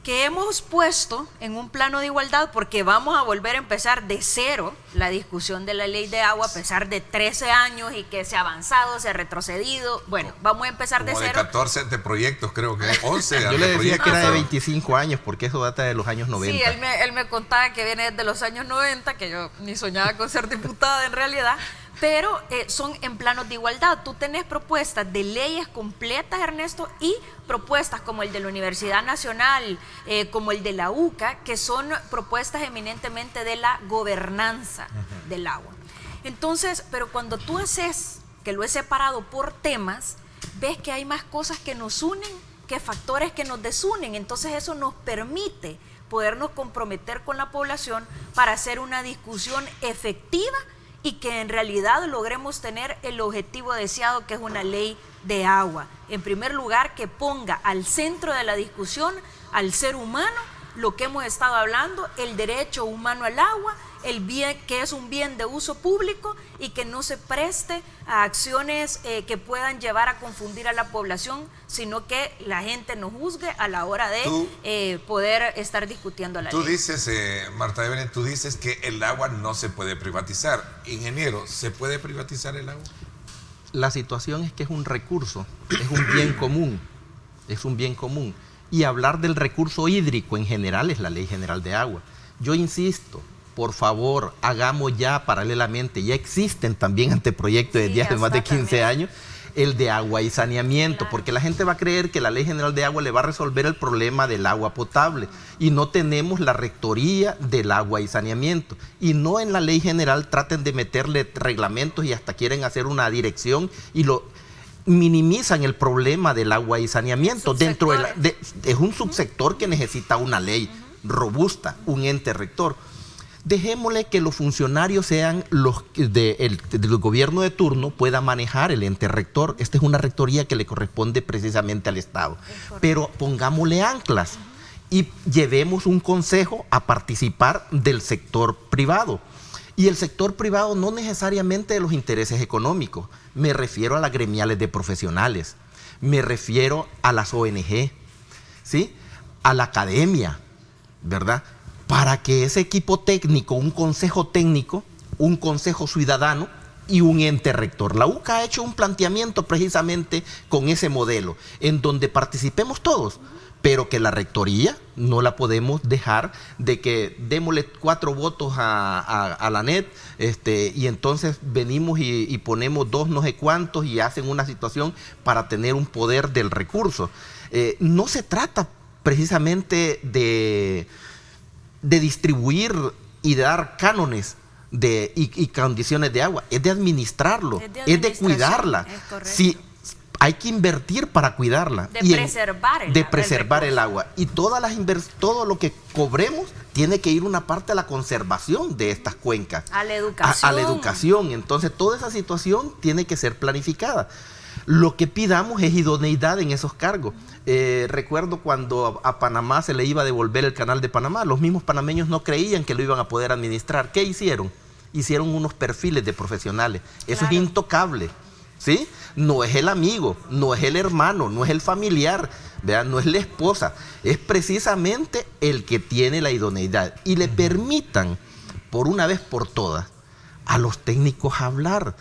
Que hemos puesto en un plano de igualdad, porque vamos a volver a empezar de cero la discusión de la ley de agua, a pesar de 13 años y que se ha avanzado, se ha retrocedido. Bueno, vamos a empezar de cero. De 14 anteproyectos, creo que 11 Yo le decía que era de 25 años, porque eso data de los años 90. Sí, él me contaba que viene desde los años 90, que yo ni soñaba con ser diputada en realidad, pero son en planos de igualdad. Tú tenés propuestas de leyes completas, Ernesto, y propuestas como el de la Universidad Nacional, como el de la UCA, que son propuestas eminentemente de la gobernanza del agua. Entonces, pero cuando tú haces, que lo he separado por temas, ves que hay más cosas que nos unen que factores que nos desunen. Entonces eso nos permite podernos comprometer con la población para hacer una discusión efectiva y que en realidad logremos tener el objetivo deseado, que es una ley de agua. En primer lugar, que ponga al centro de la discusión al ser humano, lo que hemos estado hablando, el derecho humano al agua, el bien, que es un bien de uso público, y que no se preste a acciones que puedan llevar a confundir a la población, sino que la gente no juzgue a la hora de poder estar discutiendo la ley. Tú dices, Marta Evelyn, tú dices que el agua no se puede privatizar. Ingeniero, ¿se puede privatizar el agua? La situación es que es un recurso, es un bien común, es un bien común. Y hablar del recurso hídrico en general es la Ley General de Agua. Yo insisto, por favor, hagamos ya paralelamente, ya existen también anteproyectos de días de más de 15 años, el de agua y saneamiento, porque la gente va a creer que la Ley General de Agua le va a resolver el problema del agua potable, y no tenemos la rectoría del agua y saneamiento, y no en la Ley General traten de meterle reglamentos y hasta quieren hacer una dirección y minimizan el problema del agua y saneamiento. Dentro es un subsector que necesita una ley robusta, un ente rector. Dejémosle que los funcionarios sean los del gobierno de turno, pueda manejar el ente rector. Esta es una rectoría que le corresponde precisamente al Estado. Pero pongámosle anclas y llevemos un consejo a participar del sector privado. Y el sector privado no necesariamente de los intereses económicos. Me refiero a las gremiales de profesionales, me refiero a las ONG, ¿sí? A la academia, ¿verdad? Para que ese equipo técnico, un consejo técnico, un consejo ciudadano y un ente rector. La UCA ha hecho un planteamiento precisamente con ese modelo, en donde participemos todos, pero que la rectoría no la podemos dejar de que démosle 4 votos a la NET, y entonces venimos y ponemos 2 no sé cuántos y hacen una situación para tener un poder del recurso. No se trata precisamente de distribuir y de dar cánones y condiciones de agua, es de administrarlo, es de cuidarla. Si hay que invertir para cuidarla. De preservar el agua. Y todo lo que cobremos tiene que ir una parte a la conservación de estas cuencas. A la educación. A la educación. Entonces, toda esa situación tiene que ser planificada. Lo que pidamos es idoneidad en esos cargos. Recuerdo cuando a Panamá se le iba a devolver el canal de Panamá, los mismos panameños no creían que lo iban a poder administrar. ¿Qué hicieron? Hicieron unos perfiles de profesionales. Eso Claro. es intocable, ¿sí? No es el amigo, no es el hermano, no es el familiar, ¿verdad? No es la esposa. Es precisamente el que tiene la idoneidad. Y le permitan, por una vez por todas, a los técnicos hablar.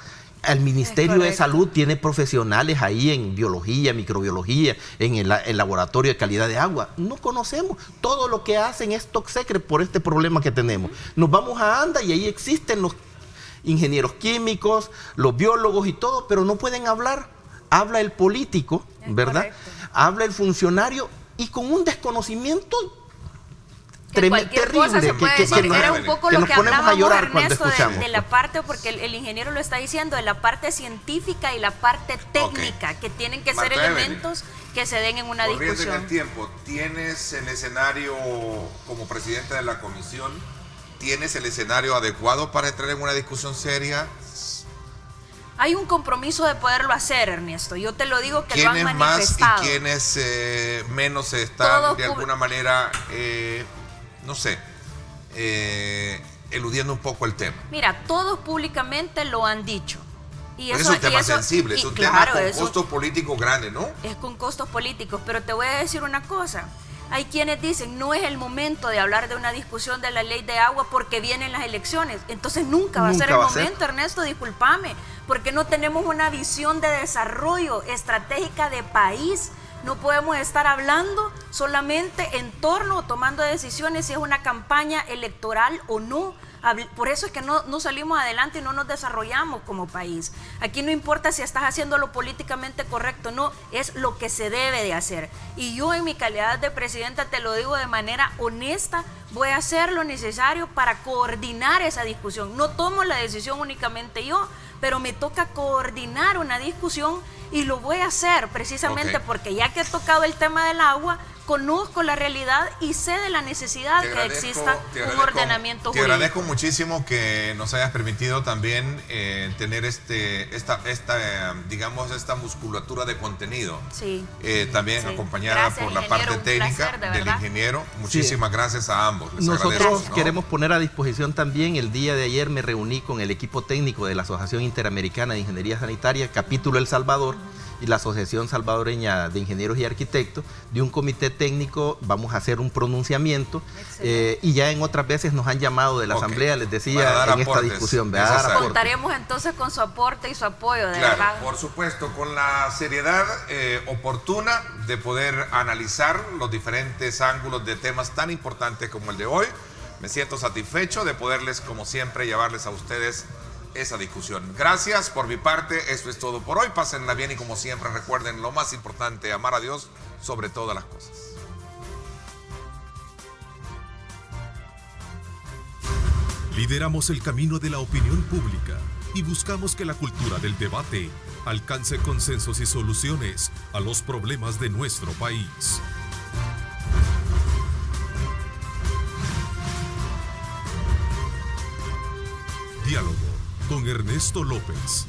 El Ministerio de Salud tiene profesionales ahí en biología, microbiología, en el laboratorio de calidad de agua. No conocemos. Todo lo que hacen es top secret por este problema que tenemos. Nos vamos a ANDA y ahí existen los ingenieros químicos, los biólogos y todo, pero no pueden hablar. Habla el político, ¿verdad? Correcto. Habla el funcionario y con un desconocimiento Cualquier cosa se puede decir. Era un poco que lo nos que ponemos a hablábamos, llorar cuando Ernesto, escuchamos. de la parte, porque el ingeniero lo está diciendo, de la parte científica y la parte técnica, que tienen que ser Marta elementos que se den en una Corriendo en discusión. el tiempo, ¿tienes el escenario como presidente de la comisión? ¿Tienes el escenario adecuado para entrar en una discusión seria? Hay un compromiso de poderlo hacer, Ernesto. Yo te lo digo que lo han ¿Quiénes más manifestado. y quiénes menos están Todos de alguna manera, no sé, eludiendo un poco el tema? Mira, todos públicamente lo han dicho. Y Porque es un tema sensible, es un tema con costos políticos grandes, ¿no? Es con costos políticos, pero te voy a decir una cosa. Hay quienes dicen, no es el momento de hablar de una discusión de la ley de agua porque vienen las elecciones. Entonces nunca va a ser el momento, Ernesto, discúlpame, porque no tenemos una visión de desarrollo estratégica de país. No podemos estar hablando solamente en torno o tomando decisiones si es una campaña electoral o no. Por eso es que no salimos adelante y no nos desarrollamos como país. Aquí no importa si estás haciendo lo políticamente correcto o no, es lo que se debe de hacer. Y yo en mi calidad de presidenta te lo digo de manera honesta, voy a hacer lo necesario para coordinar esa discusión. No tomo la decisión únicamente yo, pero me toca coordinar una discusión y lo voy a hacer precisamente porque ya que he tocado el tema del agua, conozco la realidad y sé de la necesidad que exista un ordenamiento jurídico. Te agradezco muchísimo que nos hayas permitido también tener digamos, esta musculatura de contenido. Sí. También acompañada por la parte técnica del ingeniero. Muchísimas gracias a ambos. Les Nosotros queremos poner a disposición también, el día de ayer me reuní con el equipo técnico de la Asociación Interamericana de Ingeniería Sanitaria, capítulo El Salvador, y la Asociación Salvadoreña de Ingenieros y Arquitectos, de un comité técnico. Vamos a hacer un pronunciamiento y ya en otras veces nos han llamado de la Asamblea, les decía, en esta discusión. Contaremos entonces con su aporte y su apoyo, de claro, verdad. por supuesto, con la seriedad oportuna de poder analizar los diferentes ángulos de temas tan importantes como el de hoy. Me siento satisfecho de poderles, como siempre, llevarles a ustedes esa discusión. Gracias por mi parte, esto es todo por hoy. Pásenla bien y como siempre recuerden lo más importante, amar a Dios sobre todas las cosas. Lideramos el camino de la opinión pública y buscamos que la cultura del debate alcance consensos y soluciones a los problemas de nuestro país. Diálogo con Ernesto López.